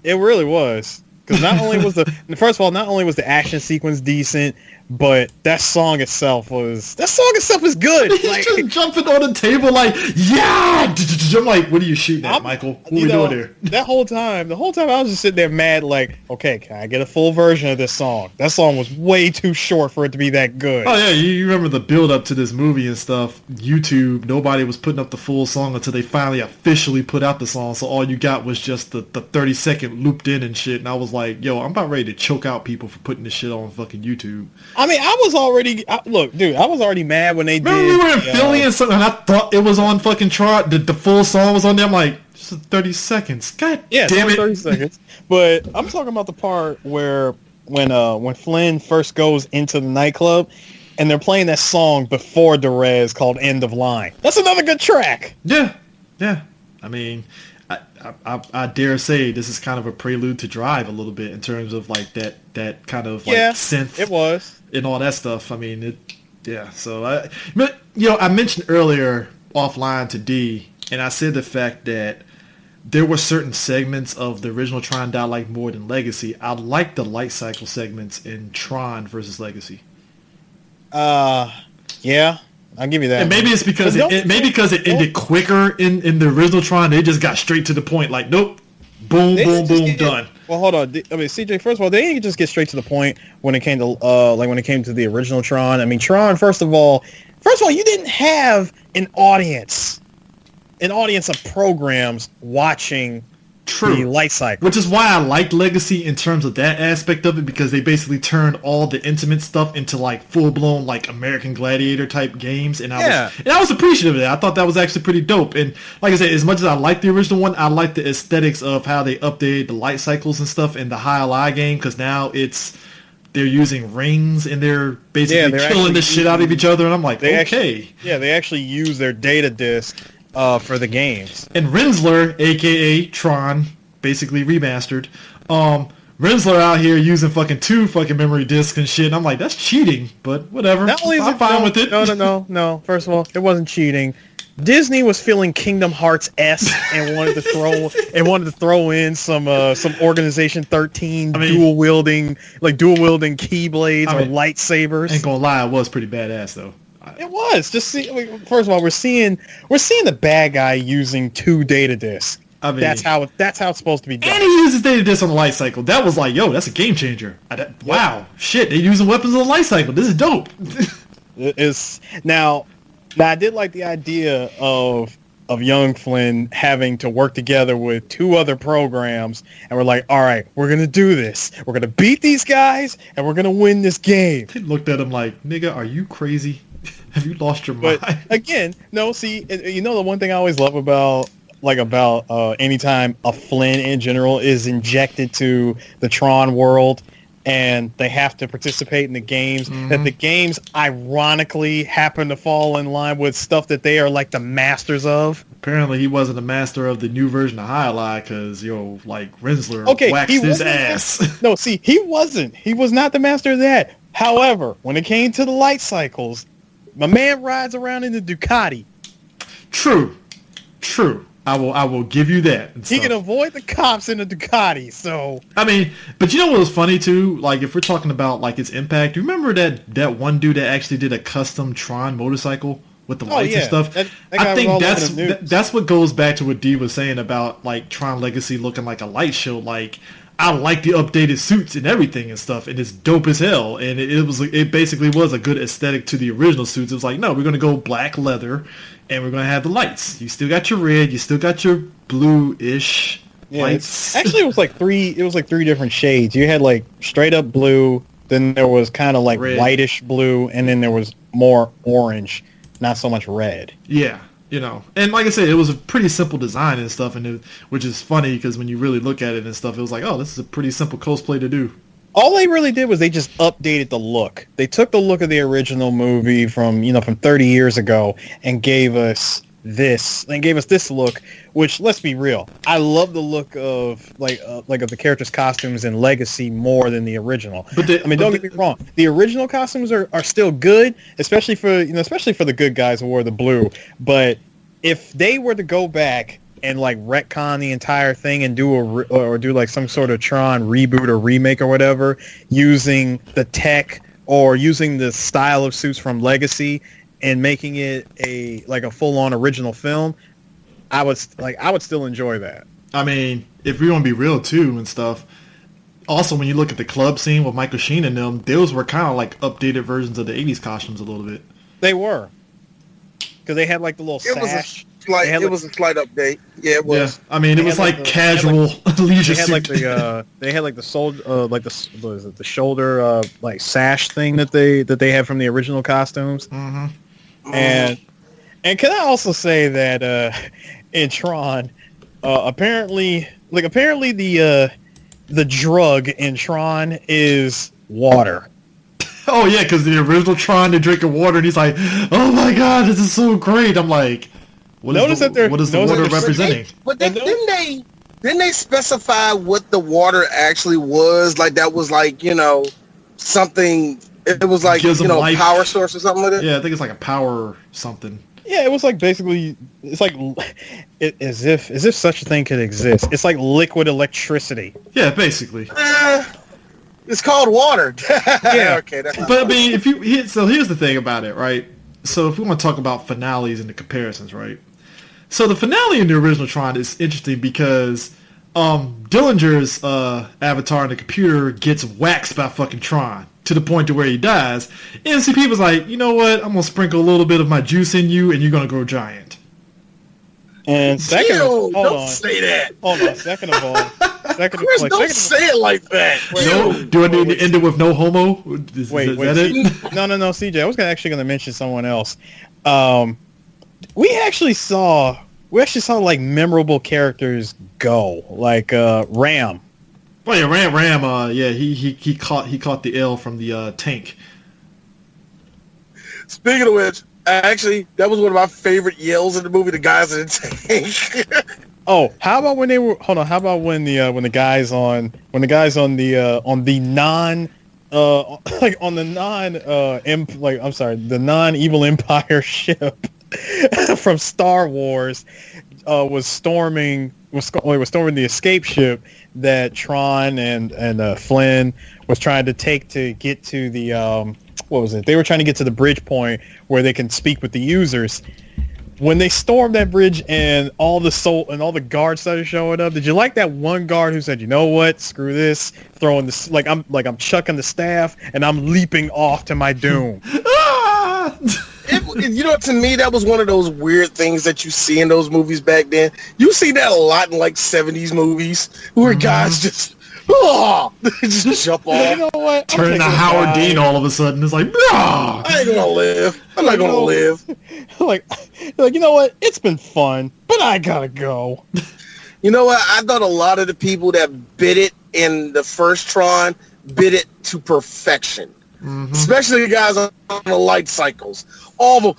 It really was. Because not only was the action sequence decent, but that song itself is good. He's like, just jumping on the table like, yeah! I'm like, what are you shooting at, Michael? What are we doing here? The whole time I was just sitting there mad like, okay, can I get a full version of this song? That song was way too short for it to be that good. Oh yeah, you remember the build up to this movie and stuff. YouTube, nobody was putting up the full song until they finally officially put out the song, so all you got was just the 30-second looped in and shit, and I was like, yo, I'm about ready to choke out people for putting this shit on fucking YouTube. I mean, I was already mad when they did. Remember we were in Philly and something, and I thought it was on fucking Tron. The full song was on there. I'm like, just 30 seconds. God damn it. 30 seconds. But I'm talking about the part where when Flynn first goes into the nightclub and they're playing that song before Derez called End of Line. That's another good track. Yeah. I mean, I dare say this is kind of a prelude to Drive a little bit in terms of like that kind of like synth. It was. And all that stuff. I mean, So I mentioned earlier offline to D, and I said the fact that there were certain segments of the original Tron that I liked more than Legacy. I like the light cycle segments in Tron versus Legacy. Yeah. I'll give you that. And maybe it's because it ended quicker in the original Tron. They just got straight to the point. Like, nope, boom, done. Well, hold on. I mean, CJ. First of all, they didn't just get straight to the point when it came to the original Tron. I mean, Tron. First of all, you didn't have an audience of programs watching. The light cycle. Which is why I liked Legacy in terms of that aspect of it, because they basically turned all the intimate stuff into like full-blown like American Gladiator type games, and I was appreciative of that. I thought that was actually pretty dope. And like I said, as much as I liked the original one, I like the aesthetics of how they updated the light cycles and stuff in the High Lie game, because now they're using rings and they're basically killing the shit out of each other, and I'm like, they actually use their data disk for the games. And Rensler, a.k.a. Tron, basically remastered, Rensler out here using fucking 2 fucking memory disks and shit, and I'm like, that's cheating, but whatever. I'm fine with it. No. First of all, it wasn't cheating. Disney was feeling Kingdom Hearts-esque and wanted to throw in some Organization 13 dual wielding keyblades or lightsabers. Ain't gonna lie, it was pretty badass though. It was. First of all, we're seeing the bad guy using 2 data disks. I mean, that's how it's supposed to be done. And he uses data disks on the light cycle. That was like, yo, that's a game changer. Wow, shit, they're using weapons on the light cycle. This is dope. Now, I did like the idea of young Flynn having to work together with 2 other programs, and we're like, all right, we're gonna do this. We're gonna beat these guys, and we're gonna win this game. They looked at him like, nigga, are you crazy? Have you lost your mind? But again, no. See, the one thing I always love about anytime a Flynn in general is injected to the Tron world, and they have to participate in the games, that the games ironically happen to fall in line with stuff that they are like the masters of. Apparently he wasn't a master of the new version of High Lie, because Rensler waxed his ass. No, see, he wasn't. He was not the master of that. However, when it came to the light cycles, my man rides around in the Ducati. True. I will give you that. He can avoid the cops in the Ducati, so... I mean, but you know what was funny, too? Like, if we're talking about, like, its impact, you remember that one dude that actually did a custom Tron motorcycle with the lights and stuff? I think that's what goes back to what Dee was saying about, like, Tron Legacy looking like a light show. Like, I like the updated suits and everything and stuff, and it's dope as hell. And it basically was a good aesthetic to the original suits. It was like, no, we're gonna go black leather, and we're gonna have the lights. You still got your red, you still got your blue-ish lights. Actually, it was like three different shades. You had like straight up blue, then there was kind of like red, whitish blue, and then there was more orange, not so much red. Yeah. You know, and like I said, it was a pretty simple design and stuff, which is funny because when you really look at it and stuff, it was like, oh, this is a pretty simple cosplay to do. All they really did was they just updated the look. They took the look of the original movie from 30 years ago and gave us this look, which, let's be real, I love the look of of the characters' costumes in Legacy more than the original. Don't get me wrong, the original costumes are still good, especially for the good guys who wore the blue. But if they were to go back and like retcon the entire thing and do like some sort of Tron reboot or remake or whatever, using the tech or using the style of suits from Legacy and making it a full-on original film, I would still enjoy that. I mean, if we want to be real too and stuff, also when you look at the club scene with Michael Sheen and them, those were kind of like updated versions of the 80s costumes a little bit. They were. Because they had like the little sash. It was a slight update. Yeah, it was. Yeah, I mean, it was like casual leisure suit. They had like the shoulder like sash thing that they had from the original costumes. Mm-hmm. And can I also say that in Tron, apparently the drug in Tron is water. Oh yeah, because the original Tron, they're drinking water, and he's like, "Oh my god, this is so great!" I'm like, "What is the water representing?" Didn't they specify what the water actually was? Like that was like something. It was like life. Power source or something like that. Yeah, I think it's like a power something. Yeah, it was like basically, it's like as if such a thing could exist. It's like liquid electricity. Yeah, basically. It's called water. Yeah. Okay. But I mean, so here's the thing about it, right? So if we want to talk about finales and the comparisons, right? So the finale in the original Tron is interesting because Dillinger's avatar in the computer gets waxed by fucking Tron to the point to where he dies. And MCP was like, you know what? I'm gonna sprinkle a little bit of my juice in you, and you're gonna grow giant. And second, don't say that. Hold on. Second of all, Chris, don't say it like that. Do I need to end it with no homo? Is that it? No, CJ. I was actually going to mention someone else. We actually saw like memorable characters go, like Ram. Oh yeah, Ram. Yeah, he caught the L from the tank. Speaking of which, actually, that was one of my favorite yells in the movie. The guys in the tank. Oh, how about when they were? Hold on. How about when the guys on the non-evil Empire ship from Star Wars was storming the escape ship that Tron and Flynn was trying to take to get to the what was it? They were trying to get to the bridge point where they can speak with the users. When they stormed that bridge and all the guards started showing up, did you like that one guard who said, "You know what? Screw this! Throwing this I'm chucking the staff and I'm leaping off to my doom." To me, that was one of those weird things that you see in those movies back then. You see that a lot in like 70s movies where guys just jump off. You know what? Turn to Howard Dean all of a sudden. It's like, I ain't gonna live. I'm not gonna live. Like, you know what? It's been fun, but I gotta go. You know what? I thought a lot of the people that bit it in the first Tron bit it to perfection. Mm-hmm. Especially the guys on the light cycles. All the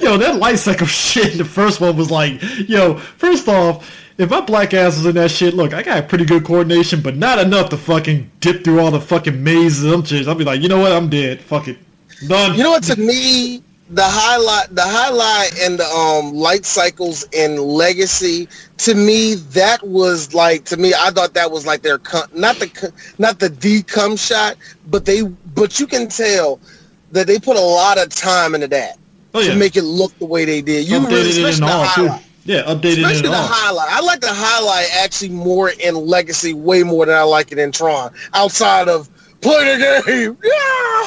Yo, that light cycle shit in the first one was like, yo, first off, if my black ass was in that shit, look, I got pretty good coordination, but not enough to fucking dip through all the fucking mazes of them shits. I'll be like, you know what? I'm dead. Fuck it. Done. You know what? To me, the highlight and the light cycles in Legacy, to me, that was like, I thought that was like their not the decum shot, but you can tell that they put a lot of time into that to make it look the way they did. You really, especially the highlight. Yeah, updated Especially it the all. highlight. I like the highlight actually more in Legacy, way more than I like it in Tron. Outside of play the game. Yeah.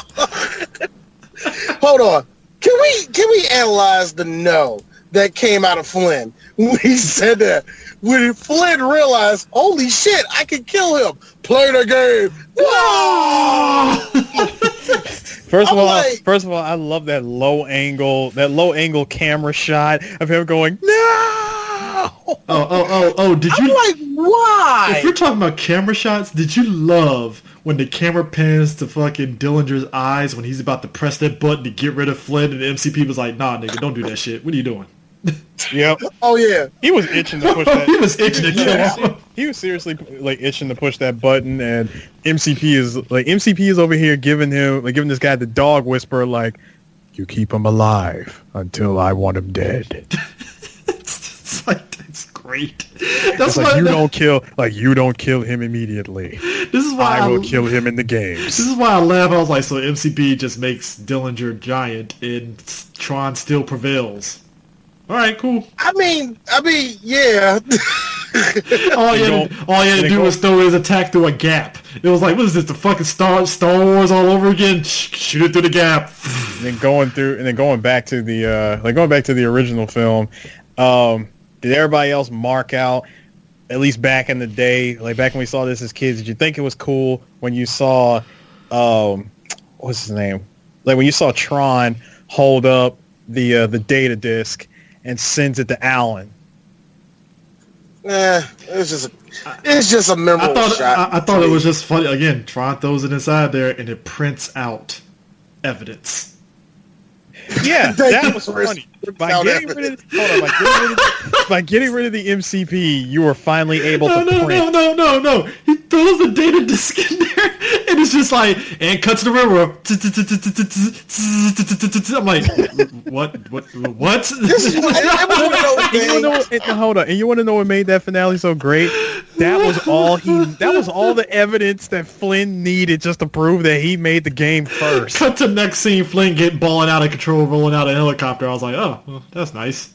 Hold on. Can we analyze the no that came out of Flynn when he said that? When Flynn realized, holy shit, I can kill him. Play the game. No! First of all, I love that low angle camera shot of him going, no. Did I'm you? like, why? If you're talking about camera shots, did you love when the camera pans to fucking Dillinger's eyes when he's about to press that button to get rid of Flynn, and the MCP was like, "Nah, nigga, don't do that shit. What are you doing?" Yep. Oh yeah. He was itching to push that. He was itching to kill him. He was seriously like itching to push that button, and MCP is over here giving this guy the dog whisper, like, "You keep him alive until I want him dead." It's like, that's great. That's like, you don't kill him immediately. This is why I will kill him in the games. This is why I laugh. I was like, so MCP just makes Dillinger giant, and Tron still prevails. All right, cool. I mean, yeah. all he had to do was throw his attack through a gap. It was like, what is this? The fucking Star Wars all over again? Shoot it through the gap. And then going back to the original film. Did everybody else mark out, at least back in the day, like back when we saw this as kids? Did you think it was cool when you saw, what's his name? Like when you saw Tron hold up the data disk and sends it to Alan? It's just a memorable shot. I thought it was just funny. Again, Tron throws it inside there and it prints out evidence. Yeah, that was funny. By getting rid of the MCP, you were finally able to print. No. He throws the data disk in there, and it's just like, and cuts the railroad. I'm like, what? Hold on. And you want to know what made that finale so great? That was all the evidence that Flynn needed just to prove that he made the game first. Cut to next scene, Flynn getting balling out of control, rolling out a helicopter. I was like, oh, well, that's nice.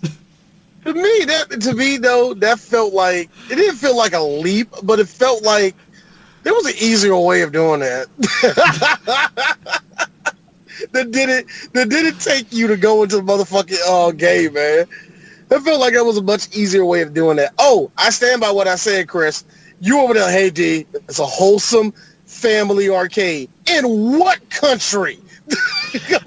To me, that felt like, it didn't feel like a leap, but it felt like there was an easier way of doing that. that didn't take you to go into the motherfucking game, man. That felt like that was a much easier way of doing that. Oh, I stand by what I said, Chris. You over there, hey D, it's a wholesome family arcade. In what country?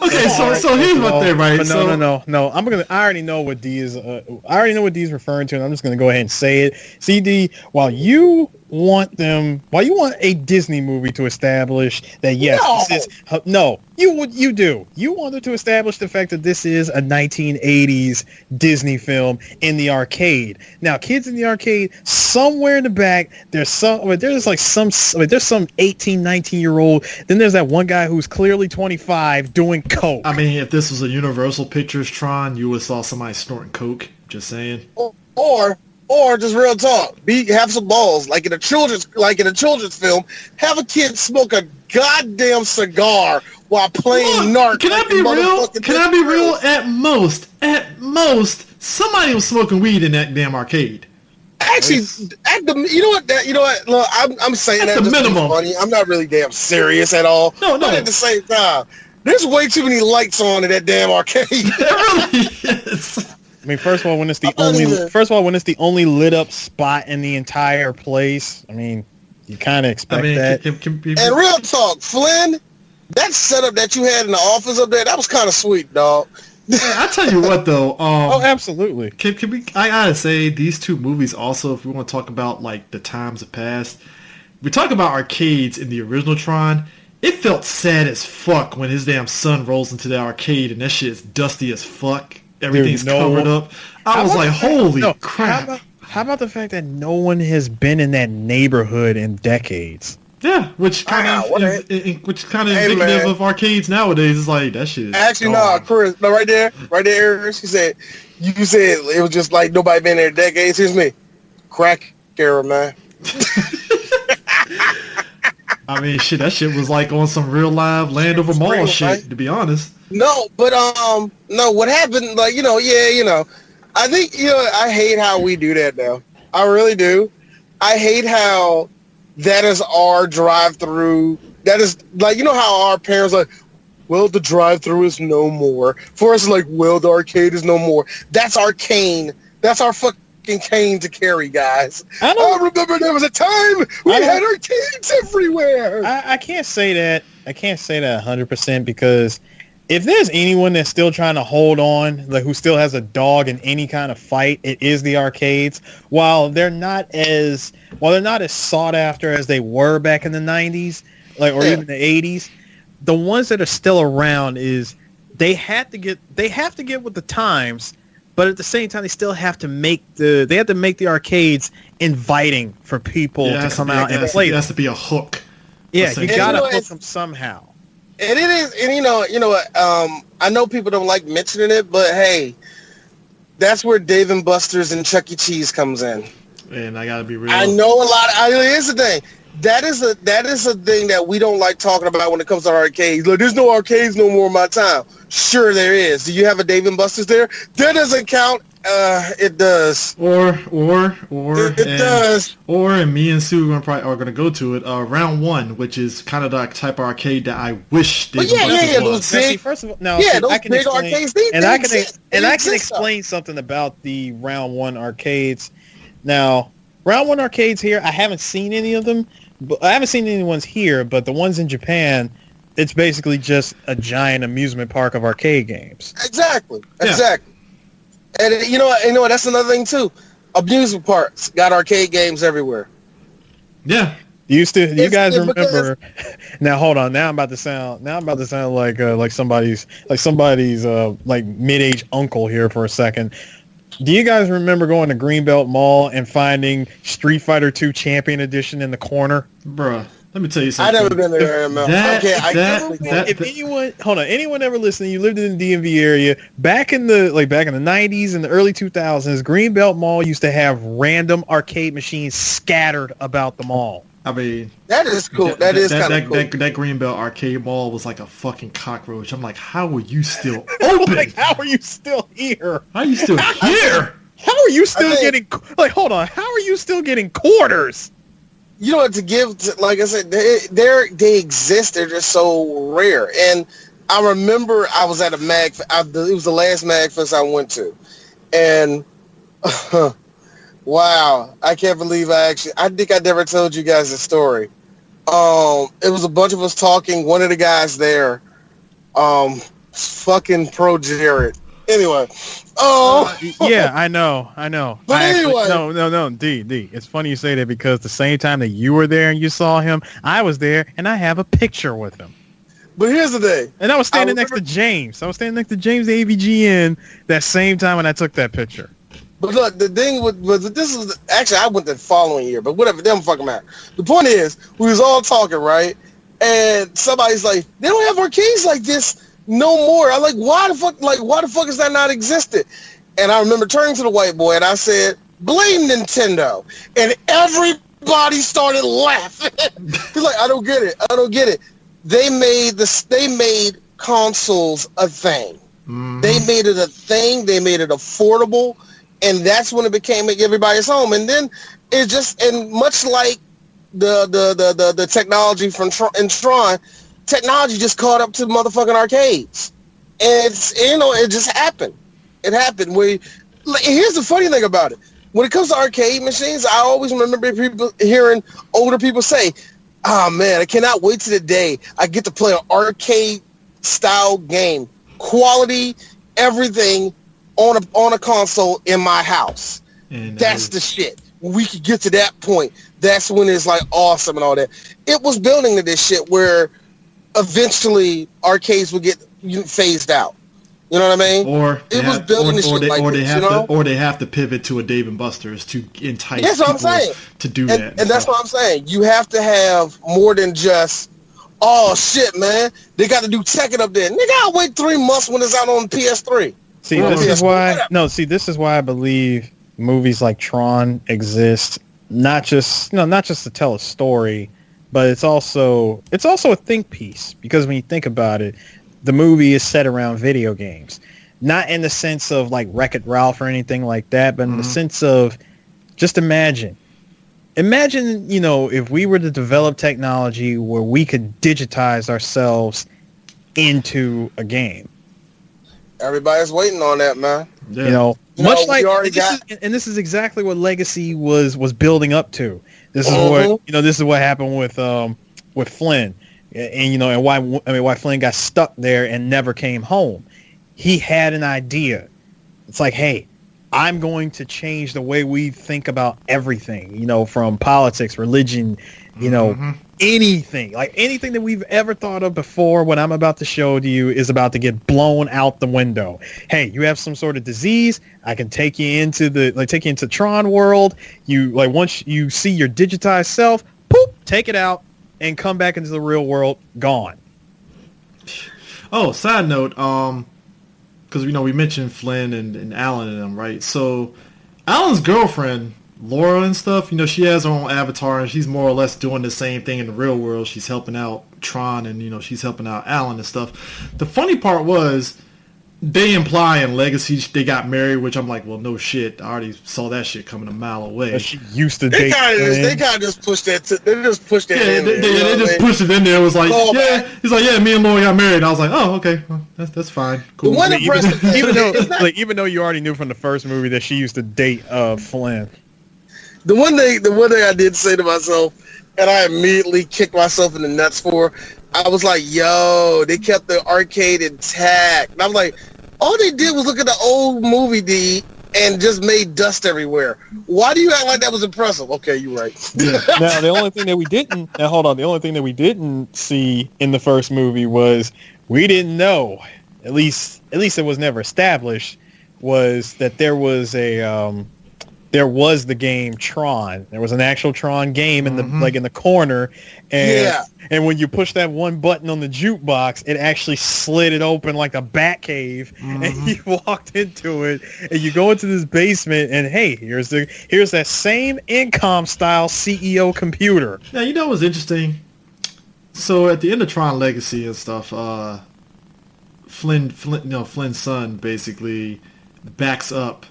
Okay, so here's what they're right. No. I already know what D is. I already know what D is referring to, and I'm just gonna go ahead and say it. CD, while you want a Disney movie to establish that you do. You wanted to establish the fact that this is a 1980s Disney film in the arcade. Now, kids in the arcade, somewhere in the back, there's some 18, 19-year-old. Then there's that one guy who's clearly 25 doing coke. I mean, if this was a Universal Pictures Tron, you would have saw somebody snorting coke. Just saying. Or just real talk. Have some balls. Like in a children's film, have a kid smoke a goddamn cigar while playing Narc. Can I be real? Can I be real? At most, somebody was smoking weed in that damn arcade. Actually, you know what? Look, I'm saying at that the minimum. Funny. I'm not really damn serious at all. No. But at the same time, there's way too many lights on in that damn arcade. There really is. I mean, first of all, when it's the only lit up spot in the entire place, I mean, you kind of expect that. And real talk, Flynn, that setup that you had in the office up there, that was kind of sweet, dog. I tell you what, though. Oh, absolutely. Can we? I gotta say, these two movies also, if we want to talk about like the times of past, we talk about arcades in the original Tron. It felt sad as fuck when his damn son rolls into the arcade and that shit is dusty as fuck. Everything's covered up. I was like, holy crap. How about the fact that no one has been in that neighborhood in decades? Yeah, which kind of indicative of arcades nowadays. It's like, that shit is actually, no, Chris, no, right there, she said, you said it was just like nobody been there in decades. Here's me. Crack era, man. I mean, shit, that shit was like on some real live Landover Mall shit, right? To be honest. No, but what happened, like, I think, I hate how we do that now. I really do. I hate how that is our drive-through. That is, like, how our parents are like, well, the drive-through is no more. For us, it's like, well, the arcade is no more. That's our cane. That's our fucking cane to carry, guys. I remember there was a time we had arcades everywhere. I can't say that. I can't say that 100% because if there's anyone that's still trying to hold on, like who still has a dog in any kind of fight, it is the arcades. While they're not as sought after as they were back in the 90s, even the 80s, the ones that are still around is they have to get with the times, but at the same time they still have to make the arcades inviting for people to come out and play. It has to be a hook. Yeah, you gotta hook them somehow. And it is, and you know what? I know people don't like mentioning it, but hey, that's where Dave and Buster's and Chuck E. Cheese comes in. And I gotta be real. I know a lot. Here's the thing. That is a thing that we don't like talking about when it comes to arcades. Look, there's no arcades no more in my town. Sure, there is. Do you have a Dave and Buster's there? That doesn't count. It does. Or it does. And me and Sue are gonna go to it. Round one, which is kind of the type of arcade that I wish Dave and Buster's was. See, first of all, no, yeah, those I can big explain, arcades. I can explain something about the round one arcades. Now, round one arcades here, I haven't seen any of them. I haven't seen any ones here, but the ones in Japan, it's basically just a giant amusement park of arcade games. Exactly. And you know what? That's another thing too. Amusement parks got arcade games everywhere. Yeah. You guys remember? Now hold on. Now I'm about to sound like somebody's mid-age uncle here for a second. Do you guys remember going to Greenbelt Mall and finding Street Fighter 2 Champion Edition in the corner? Bruh, let me tell you something. I never been there, man. If anyone ever listening, you lived in the DMV area, back in the 90s and the early 2000s, Greenbelt Mall used to have random arcade machines scattered about the mall. I mean, that is cool. That is kind of cool. That Greenbelt arcade mall was like a fucking cockroach. I'm like, how are you still open? How are you still here? How are you still here? How are you still getting? Hold on. How are you still getting quarters? You know what? Like I said, they exist. They're just so rare. And I remember I was at a mag. It was the last MagFest I went to, and. Wow, I can't believe I think I never told you guys the story. It was a bunch of us talking. One of the guys there, fucking Pro Jared. Anyway, yeah, I know. But anyway, no, D. It's funny you say that because the same time that you were there and you saw him, I was there and I have a picture with him. But here's the thing. And I was standing next to James. I was standing next to James AVGN that same time when I took that picture. But look, the thing was this is actually I went the following year, but whatever, them fucking matter. The point is, we was all talking, right? And somebody's like, they don't have arcades like this no more. I'm like, why the fuck is that not existed? And I remember turning to the white boy and I said, blame Nintendo. And everybody started laughing. He's like, I don't get it. They made consoles a thing. Mm-hmm. They made it a thing. They made it affordable. And that's when it became everybody's home. And then it just, and much like the technology from Tron, technology just caught up to motherfucking arcades. And it just happened. It happened. Here's the funny thing about it. When it comes to arcade machines, I always remember hearing older people say, oh man, I cannot wait to the day I get to play an arcade style game. Quality, everything, on a console in my house. And that's the shit. When we could get to that point, that's when it's like awesome and all that. It was building to this shit where eventually arcades would get phased out. You know what I mean? Or they have to pivot to a Dave and Buster's to entice that's what I'm people saying. To do that. And that's what I'm saying. You have to have more than just, oh shit, man, they got to do Tekken up there. Nigga, I'll wait 3 months when it's out on PS3. This is why I believe movies like Tron exist, not just to tell a story, but it's also a think piece, because when you think about it, the movie is set around video games. not in the sense of like Wreck-It Ralph or anything like that, but in the sense of just imagine, you know, if we were to develop technology where we could digitize ourselves into a game. Everybody's waiting on that, man. Yeah. You know, much like this is exactly what Legacy was building up to. This is this is what happened with Flynn, and you know, and why Flynn got stuck there and never came home. He had an idea. It's like, hey, I'm going to change the way we think about everything, you know, from politics, religion, you know, anything that we've ever thought of before. What I'm about to show to you is about to get blown out the window. Hey, you have some sort of disease. I can take you into Tron world. You once you see your digitized self, poop, take it out and come back into the real world. Gone. Oh, side note, because, you know, we mentioned Flynn and Alan and them, right? So Alan's girlfriend, Laura and stuff, you know, she has her own avatar, and she's more or less doing the same thing in the real world. She's helping out Tron, and, you know, she's helping out Alan and stuff. The funny part was they imply in Legacy they got married, which I'm like, well, no shit. I already saw that shit coming a mile away. But she used to date. They kind of just pushed that. They just pushed that. Yeah, they just pushed it in there. It was like, he's like, yeah, me and Laura got married. And I was like, oh, okay, well, that's fine, cool. Even though you already knew from the first movie that she used to date Flynn. The one thing I did say to myself, and I immediately kicked myself in the nuts for, I was like, yo, they kept the arcade intact. And I was like, all they did was look at the old movie D and just made dust everywhere. Why do you act like that was impressive? Okay, you're right. Yeah. Now, the only thing that we didn't see in the first movie was we didn't know, at least it was never established, was that there was the game Tron. There was an actual Tron game in the corner, and when you push that one button on the jukebox, it actually slid it open like a bat cave, and you walked into it, and you go into this basement, and hey, here's that same Incom style CEO computer. Now, you know what's interesting? So at the end of Tron Legacy and stuff, Flynn's son basically backs up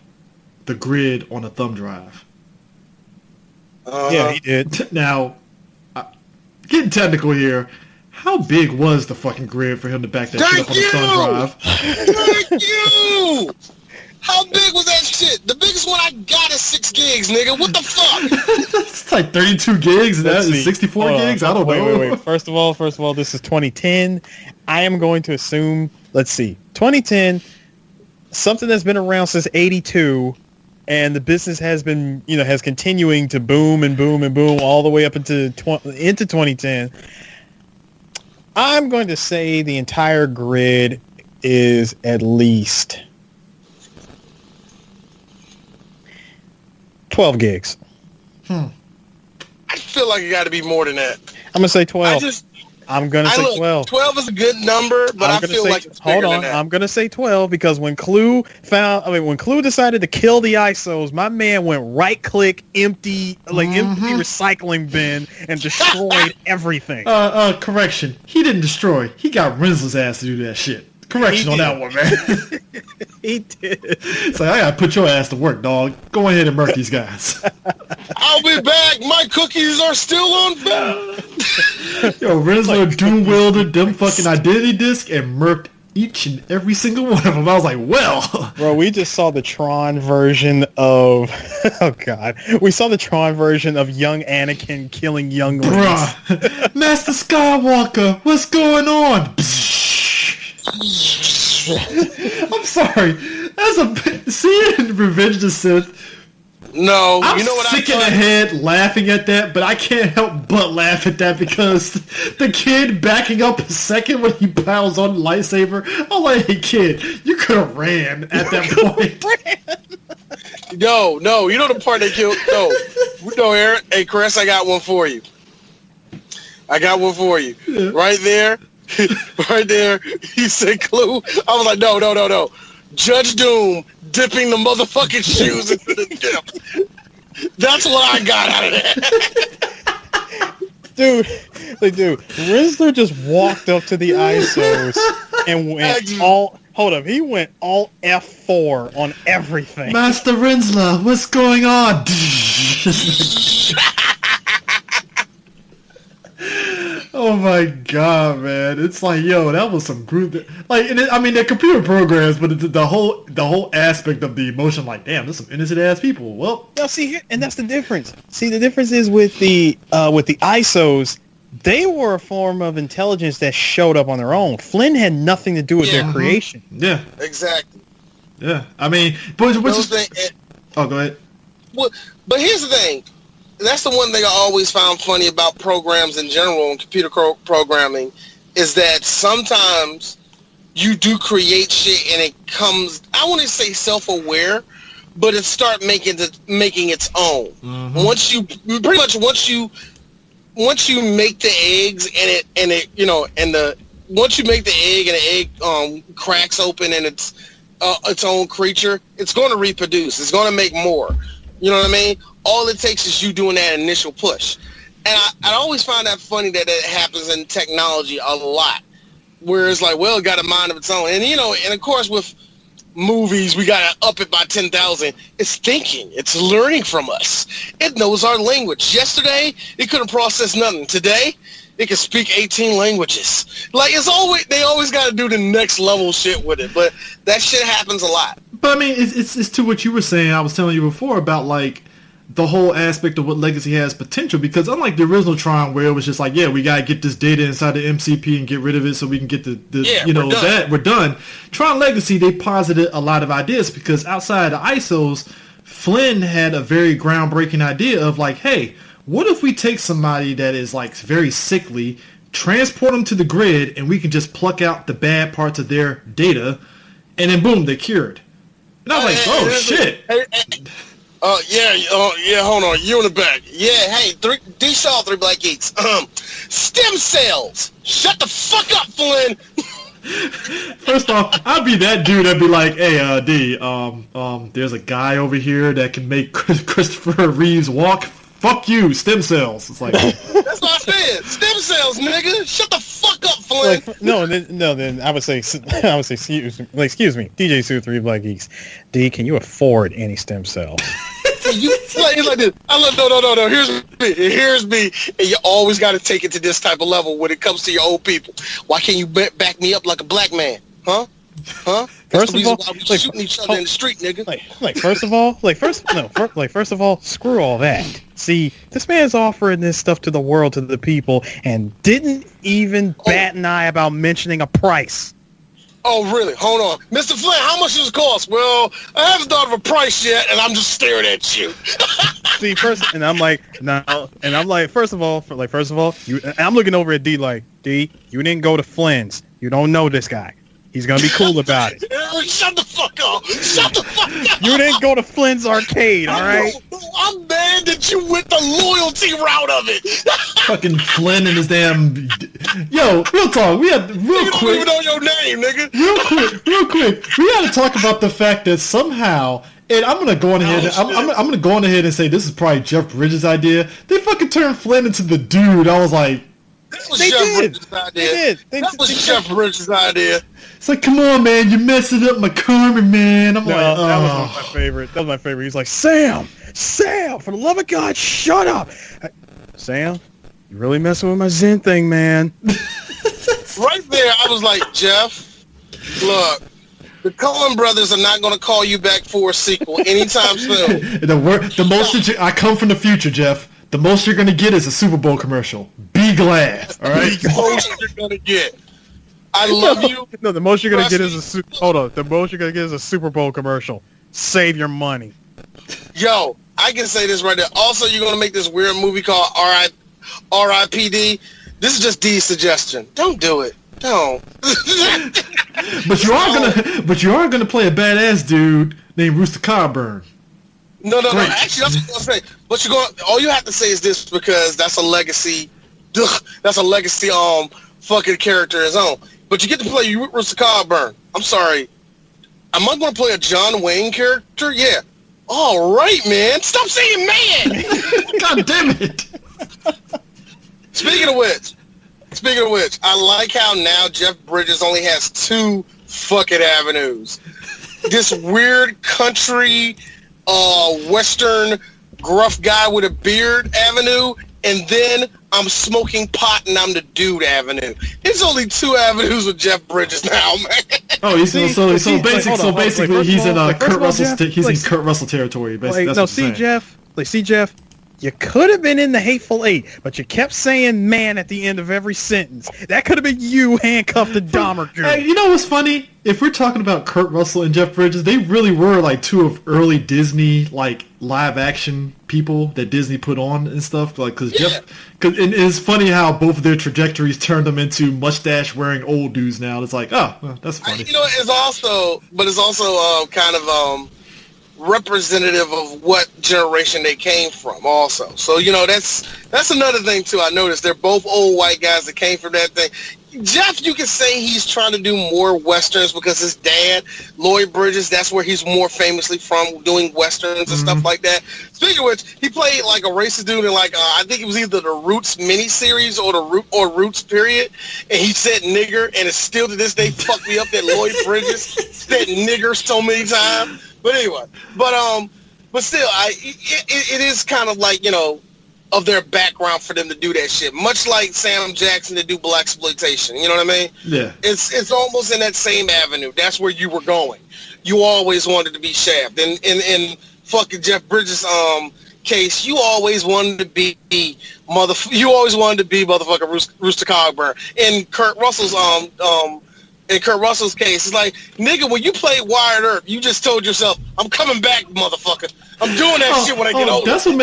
the grid on a thumb drive. Yeah, he did. Now, getting technical here, how big was the fucking grid for him to back that shit up on a thumb drive? Thank you! How big was that shit? The biggest one I got is 6 gigs, nigga. What the fuck? It's like 32 gigs and that is 64 gigs? I don't know. Wait. First of all, this is 2010. I am going to assume, 2010, something that's been around since 82, and the business has been, has continuing to boom and boom and boom all the way up into 2010. I'm going to say the entire grid is at least 12 gigs. I feel like it got to be more than that. I'm going to say 12. I'm going to say 12. 12 is a good number, but I feel like it's bigger than that. I'm going to say 12 because when Clue decided to kill the ISOs, my man went right-click, empty recycling bin and destroyed everything. Correction. He didn't destroy. He got Rensla's ass to do that shit. Correction on that one, man. He did. It's like, I gotta put your ass to work, dog. Go ahead and murk these guys. I'll be back. My cookies are still on fire. Yo, Rensler dual-wielded them fucking identity disc and murked each and every single one of them. I was like, well. Bro, we just saw the Tron version of... Oh, God. We saw the Tron version of young Anakin killing younglings. Bruh. Master Skywalker, what's going on? I'm sorry. Seeing Revenge of the Sith. No, I'm you know what sick in the head laughing at that, but I can't help but laugh at that because the kid backing up a second when he piles on the lightsaber. I'm like, hey kid, you could have ran at that point. No, you know the part they killed. No, Aaron. Hey, Chris, I got one for you. Yeah. Right there. Right there, he said Clue. I was like, no. Judge Doom dipping the motherfucking shoes into the dip. That's what I got out of that. Dude, Rensler just walked up to the ISOs and went Hold up. He went all F4 on everything. Master Rinsler, what's going on? Oh my god, man! It's like, yo, that was some group. Like, I mean, they're computer programs, but it's the whole aspect of the emotion. Like, damn, there's some innocent ass people. Well, now see, and that's the difference. See, the difference is with the ISOs. They were a form of intelligence that showed up on their own. Flynn had nothing to do with their creation. Yeah, exactly. Yeah, I mean, but oh, go ahead. Well, but here's the thing. That's the one thing I always found funny about programs in general and computer programming is that sometimes you do create shit and it comes, I want to say self-aware, but it start making its own. Mm-hmm. Once you make the eggs and it once you make the egg and the egg cracks open and it's own creature, it's going to reproduce. It's going to make more. You know what I mean? All it takes is you doing that initial push. And I always find that funny that it happens in technology a lot. Where it's like, well, it got a mind of its own. And, and of course with movies, we got to up it by 10,000. It's thinking. It's learning from us. It knows our language. Yesterday, it couldn't process nothing. Today, it can speak 18 languages. Like, they always got to do the next level shit with it. But that shit happens a lot. But I mean, it's to what you were saying. I was telling you before about like the whole aspect of what Legacy has potential, because unlike the original Tron where it was just like, yeah, we gotta get this data inside the MCP and get rid of it so we can get we're done. Tron Legacy, they posited a lot of ideas because outside the ISOs, Flynn had a very groundbreaking idea of like, hey, what if we take somebody that is like very sickly, transport them to the grid, and we can just pluck out the bad parts of their data, and then boom, they're cured. And I was like, oh shit. Hold on. You in the back. Yeah, hey, D Shaw, 3 Black Geeks. Stem cells. Shut the fuck up, Flynn. First off, I'd be that dude that'd be like, hey, D, there's a guy over here that can make Christopher Reeves walk. Fuck you, stem cells. It's like that's what I said. Stem cells, nigga. Shut the fuck up, Flynn. Then I would say, excuse me, DJ Sue 3 Black Geeks. D, can you afford any stem cells? It's like this. No. Here's me. And you always got to take it to this type of level when it comes to your old people. Why can't you back me up like a black man? Huh? First of all, why we shooting each other in the street, nigga. First of all, screw all that. See, this man's offering this stuff to the world, to the people, and didn't even bat an eye about mentioning a price. Oh, really? Hold on. Mr. Flynn, how much does it cost? Well, I haven't thought of a price yet, and I'm just staring at you. See, first of all, I'm looking over at D like, D, you didn't go to Flynn's. You don't know this guy. He's going to be cool about it. Shut the fuck up. Shut the fuck up. You didn't go to Flynn's arcade, all right? I'm mad that you went the loyalty route of it. Fucking Flynn and his damn... Yo, real talk. We have real quick. You don't even know your name, nigga. Real quick. We got to talk about the fact that somehow... And I'm gonna go on ahead. I'm gonna go on ahead and say this is probably Jeff Bridges' idea. They fucking turned Flynn into the dude. I was like... That was Jeff Bridges' idea. That was Jeff Bridges' idea. It's like, come on, man, you're messing up my karma, man. That was one of my favorite. That was my favorite. He's like, Sam, for the love of God, shut up. Sam, you're really messing with my Zen thing, man. Right there, I was like, Jeff, look, the Coen brothers are not going to call you back for a sequel anytime soon. I come from the future, Jeff. The most you're going to get is a Super Bowl commercial. Be glad, all right? The most you're going to get. I love you. No, the most you're going to get is the most you're going to get is a Super Bowl commercial. Save your money. Yo, I can say this right there. Also, you're going to make this weird movie called R.I.P.D. This is just D's suggestion. Don't do it. Don't. But you are gonna play a badass dude named Rooster Cogburn. No. Actually, that's what I'm saying. But all you have to say is this because that's a legacy. That's a legacy. Fucking character his own. But you get to play Rooster Cogburn. I'm sorry. Am I going to play a John Wayne character? Yeah. All right, man. Stop saying man. God damn it. Speaking of which, I like how now Jeff Bridges only has 2 fucking avenues. This weird country, western gruff guy with a beard avenue, and then I'm smoking pot and I'm the dude avenue. There's only 2 avenues with Jeff Bridges now, man. Oh, basically he's in Kurt Russell territory. Basically, Jeff. You could have been in the Hateful Eight, but you kept saying "man" at the end of every sentence. That could have been you handcuffed to Dahmer. Hey, you know what's funny? If we're talking about Kurt Russell and Jeff Bridges, they really were like 2 of early Disney like live action people that Disney put on and stuff. Like, and it's funny how both of their trajectories turned them into mustache wearing old dudes. Now it's like, oh, well, that's funny. It's also kind of representative of what generation they came from also. So, that's another thing too. I noticed they're both old white guys that came from that thing. Jeff, you can say he's trying to do more westerns because his dad, Lloyd Bridges, that's where he's more famously from, doing westerns and stuff like that. Speaking of which, he played like a racist dude in like I think it was either the Roots miniseries or Roots period, and he said nigger, and it's still to this day fucked me up that Lloyd Bridges said nigger so many times. But anyway, but still, it is kind of like, of their background for them to do that shit. Much like Sam Jackson to do blaxploitation. You know what I mean? Yeah. It's almost in that same avenue. That's where you were going. You always wanted to be Shaft. In fucking Jeff Bridges' case, you always wanted to be motherfucking Rooster Cogburn. In Kurt Russell's case, it's like, nigga, when you played Wired Earth, you just told yourself, I'm coming back, motherfucker. I'm doing that shit when I get older. That's what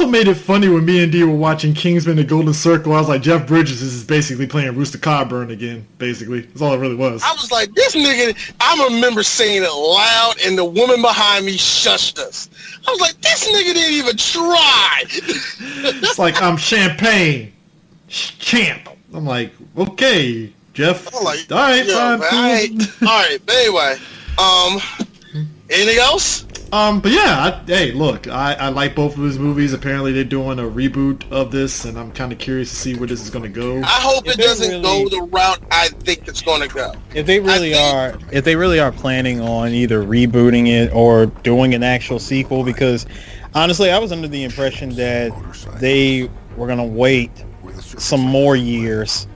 made it funny when me and D were watching Kingsman: The Golden Circle. I was like, Jeff Bridges is basically playing Rooster Cogburn again, basically. That's all it really was. I was like, this nigga, I remember saying it loud, and the woman behind me shushed us. I was like, this nigga didn't even try. It's like, I'm Champagne champ. I'm like, okay, Jeff. I'm like, all right, fine. Cool. All right, but anyway, anything else? But yeah, look, I like both of his movies. Apparently they're doing a reboot of this, and I'm kind of curious to see where this is going to go. I hope it doesn't go the route I think it's going to go. If they really are planning on either rebooting it or doing an actual sequel, because honestly, I was under the impression that they were going to wait some more years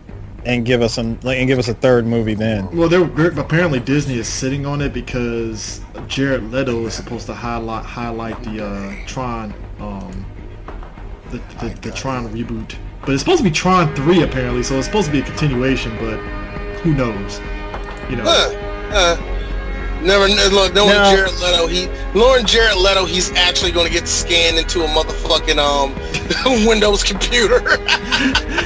and give us a third movie then. Well, apparently Disney is sitting on it because Jared Leto is supposed to highlight the Tron, the Tron reboot. But it's supposed to be Tron 3 apparently, so it's supposed to be a continuation. But who knows? Jared Leto, he's actually going to get scanned into a motherfucking Windows computer.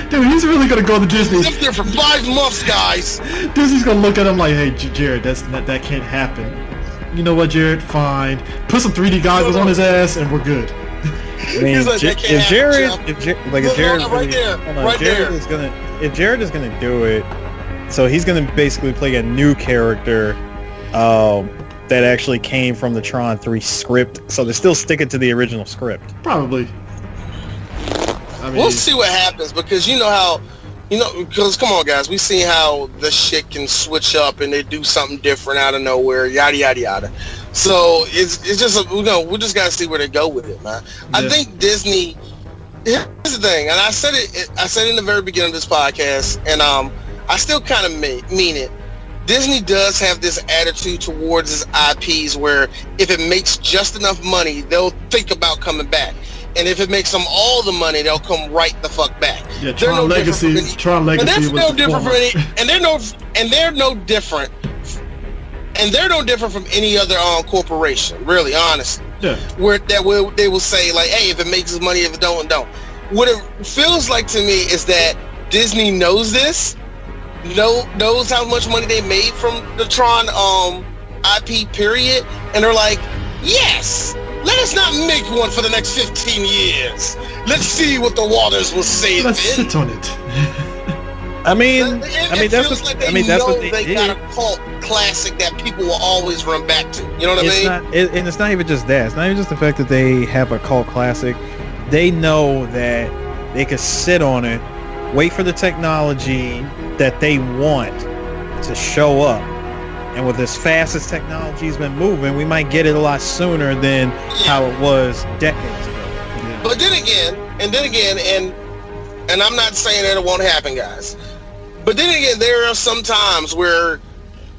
Dude, he's really going to go to Disney. He's up there for 5 months, guys. Disney's going to look at him like, hey, Jared, that can't happen. You know what, Jared? Fine. Put some 3D goggles on his ass, and we're good. I mean, if Jared is gonna do it, so he's gonna basically play a new character that actually came from the Tron 3 script. So they're still sticking to the original script. Probably. We'll see what happens, because because come on, guys, we see how the shit can switch up and they do something different out of nowhere, yada yada yada. So it's just we just gotta see where they go with it, man. Yeah. I think Disney. Here's the thing, and I said it in the very beginning of this podcast, and I still kind of mean it. Disney does have this attitude towards its IPs where if it makes just enough money, they'll think about coming back. And if it makes them all the money, they'll come right the fuck back. Yeah, Tron Legacy was and they're no different from any other corporation, really, honestly. Yeah. Where they will say like, hey, if it makes us money, if it don't. What it feels like to me is that Disney knows this, knows how much money they made from the Tron IP period, and they're like, yes, let us not make one for the next 15 years. Let's see what the waters will say. Let's sit on it. They got a cult classic that people will always run back to. You know what I mean? And it's not even just that. It's not even just the fact that they have a cult classic. They know that they could sit on it, wait for the technology that they want to show up, And with as fast as technology's been moving, we might get it a lot sooner than how it was decades ago. Yeah. But then again, and I'm not saying that it won't happen, guys. But then again, there are some times where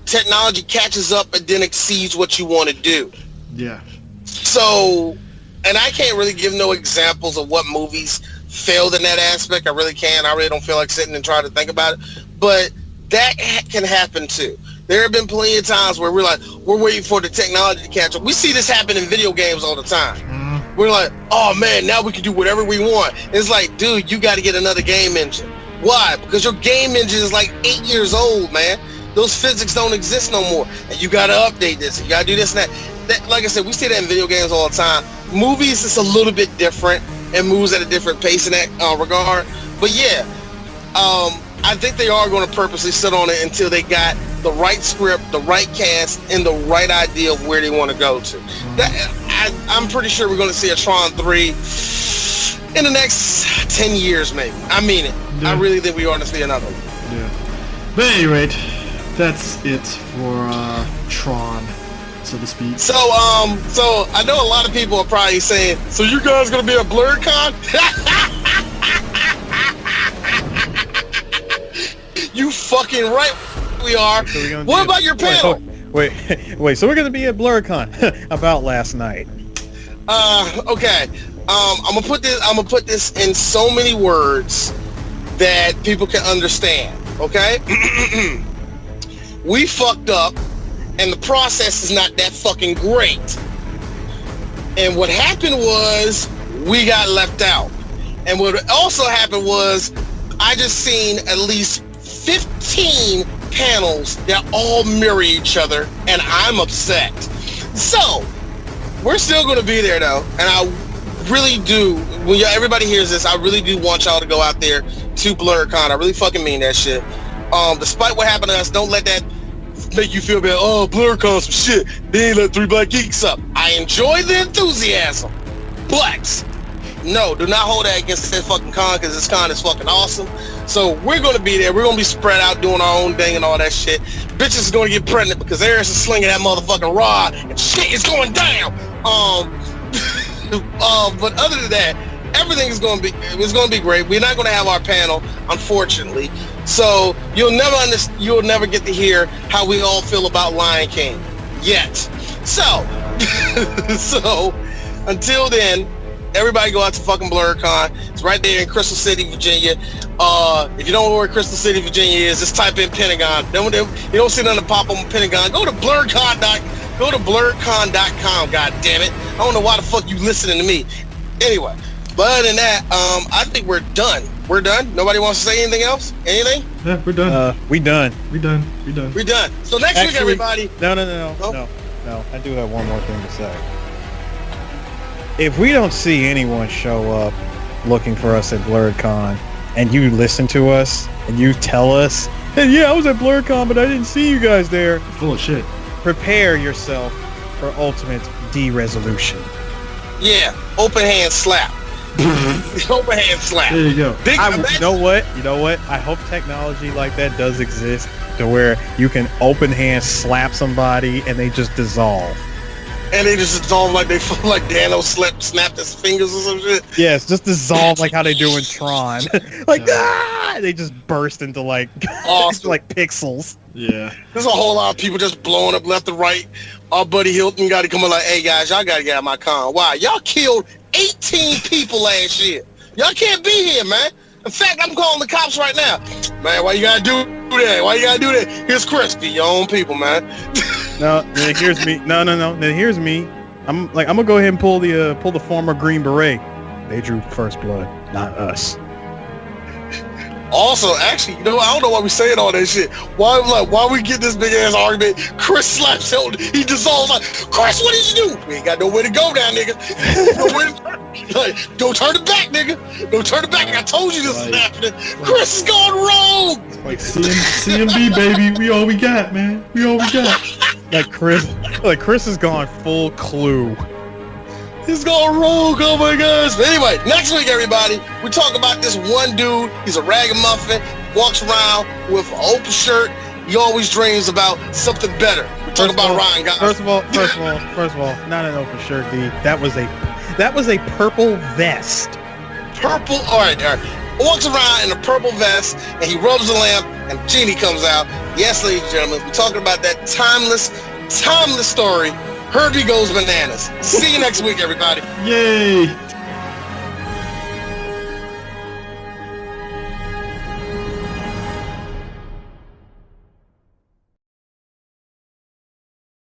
technology catches up and then exceeds what you want to do. Yeah. So, and I can't really give no examples of what movies failed in that aspect. I really can't. I really don't feel like sitting and trying to think about it. But that can happen too. There have been plenty of times where we're waiting for the technology to catch up. We see this happen in video games all the time. Mm-hmm. We're like, oh man, now we can do whatever we want. It's like, dude, you got to get another game engine. Why? Because your game engine is like 8 years old, man. Those physics don't exist no more. And you got to update this. You got to do this and that. Like I said, we see that in video games all the time. Movies, it's a little bit different and moves at a different pace in that regard. But yeah, I think they are going to purposely sit on it until they got the right script, the right cast, and the right idea of where they want to go to. I'm pretty sure we're going to see a Tron 3 in the next 10 years, maybe. I mean it. Yeah. I really think we're going to see another one. Yeah. But at any rate, that's it for Tron, so to speak. So I know a lot of people are probably saying, so you guys going to be a BlurredCon? You fucking right we are. So what about your panel? Wait. So we're gonna be at BlurredCon about last night. Okay. I'm gonna put this in so many words that people can understand. Okay. We fucked up, and the process is not that fucking great. And what happened was we got left out. And what also happened was I just seen at least 15 panels that all mirror each other, and I'm upset. So we're still going to be there though, and I really do, when everybody hears this, I really do want y'all to go out there to BlurredCon. I really fucking mean that shit. Despite what happened to us, don't let that make you feel bad. Oh, BlurredCon some shit, they ain't let 3 Black Geeks up. I enjoy the enthusiasm, but no, do not hold that against this fucking con, because this con is fucking awesome. So we're going to be there. We're going to be spread out doing our own thing and all that shit. Bitches is going to get pregnant because Eris is slinging that motherfucking rod and shit is going down. But other than that, everything is going to be great. We're not going to have our panel, unfortunately. So you'll never get to hear how we all feel about Lion King yet. So until then, everybody go out to fucking BlurredCon. It's right there in Crystal City, Virginia. If you don't know where Crystal City, Virginia is, just type in Pentagon. You don't see nothing pop on Pentagon. Go to BlurredCon.com. God damn it! I don't know why the fuck you listening to me. Anyway, but other than that, I think we're done. We're done. Nobody wants to say anything else? Anything? Yeah, we're done. We done. So next week, everybody. No. I do have one more thing to say. If we don't see anyone show up looking for us at BlurredCon, and you listen to us, and you tell us, hey, yeah, I was at BlurredCon, but I didn't see you guys there. Full of shit. Prepare yourself for ultimate de-resolution. Yeah, open hand slap. Open hand slap. There you go. You know what? I hope technology like that does exist, to where you can open hand slap somebody and they just dissolve. And they just dissolve like they feel like Dano snapped his fingers or some shit. Yes, just dissolve like how they do in Tron. They just burst into like awesome. like pixels. Yeah. There's a whole lot of people just blowing up left and right. Our buddy Hilton got to come on like, hey guys, y'all got to get out of my con. Why? Y'all killed 18 people last year. Y'all can't be here, man. In fact, I'm calling the cops right now. Man, why you gotta do that? Why you gotta do that? Here's Chris, be your own people, man. No, here's me. No. Then here's me. I'm gonna go ahead and pull the former Green Beret. They drew first blood, not us. Also, actually, I don't know why we saying all that shit. Why we get this big ass argument? Chris slaps Hilton. He dissolves like, Chris, what did you do? We ain't got nowhere to go now, nigga. Don't turn it back, nigga. Don't turn it back. I told you this is happening. Chris is going rogue. Like CMB, baby. We all we got, man. We all we got. Like Chris has gone full Clue. He's going rogue, oh my gosh. But anyway, next week, everybody, we talk about this one dude. He's a ragamuffin, walks around with an open shirt he always dreams about something better. We're talking about Ryan Gosling. First of all, not an open shirt, D. That was a purple vest. Purple, all right. Walks around in a purple vest, and he rubs the lamp, and Genie comes out. Yes, ladies and gentlemen, we're talking about that timeless story, Herbie Goes Bananas. See you next week, everybody. Yay!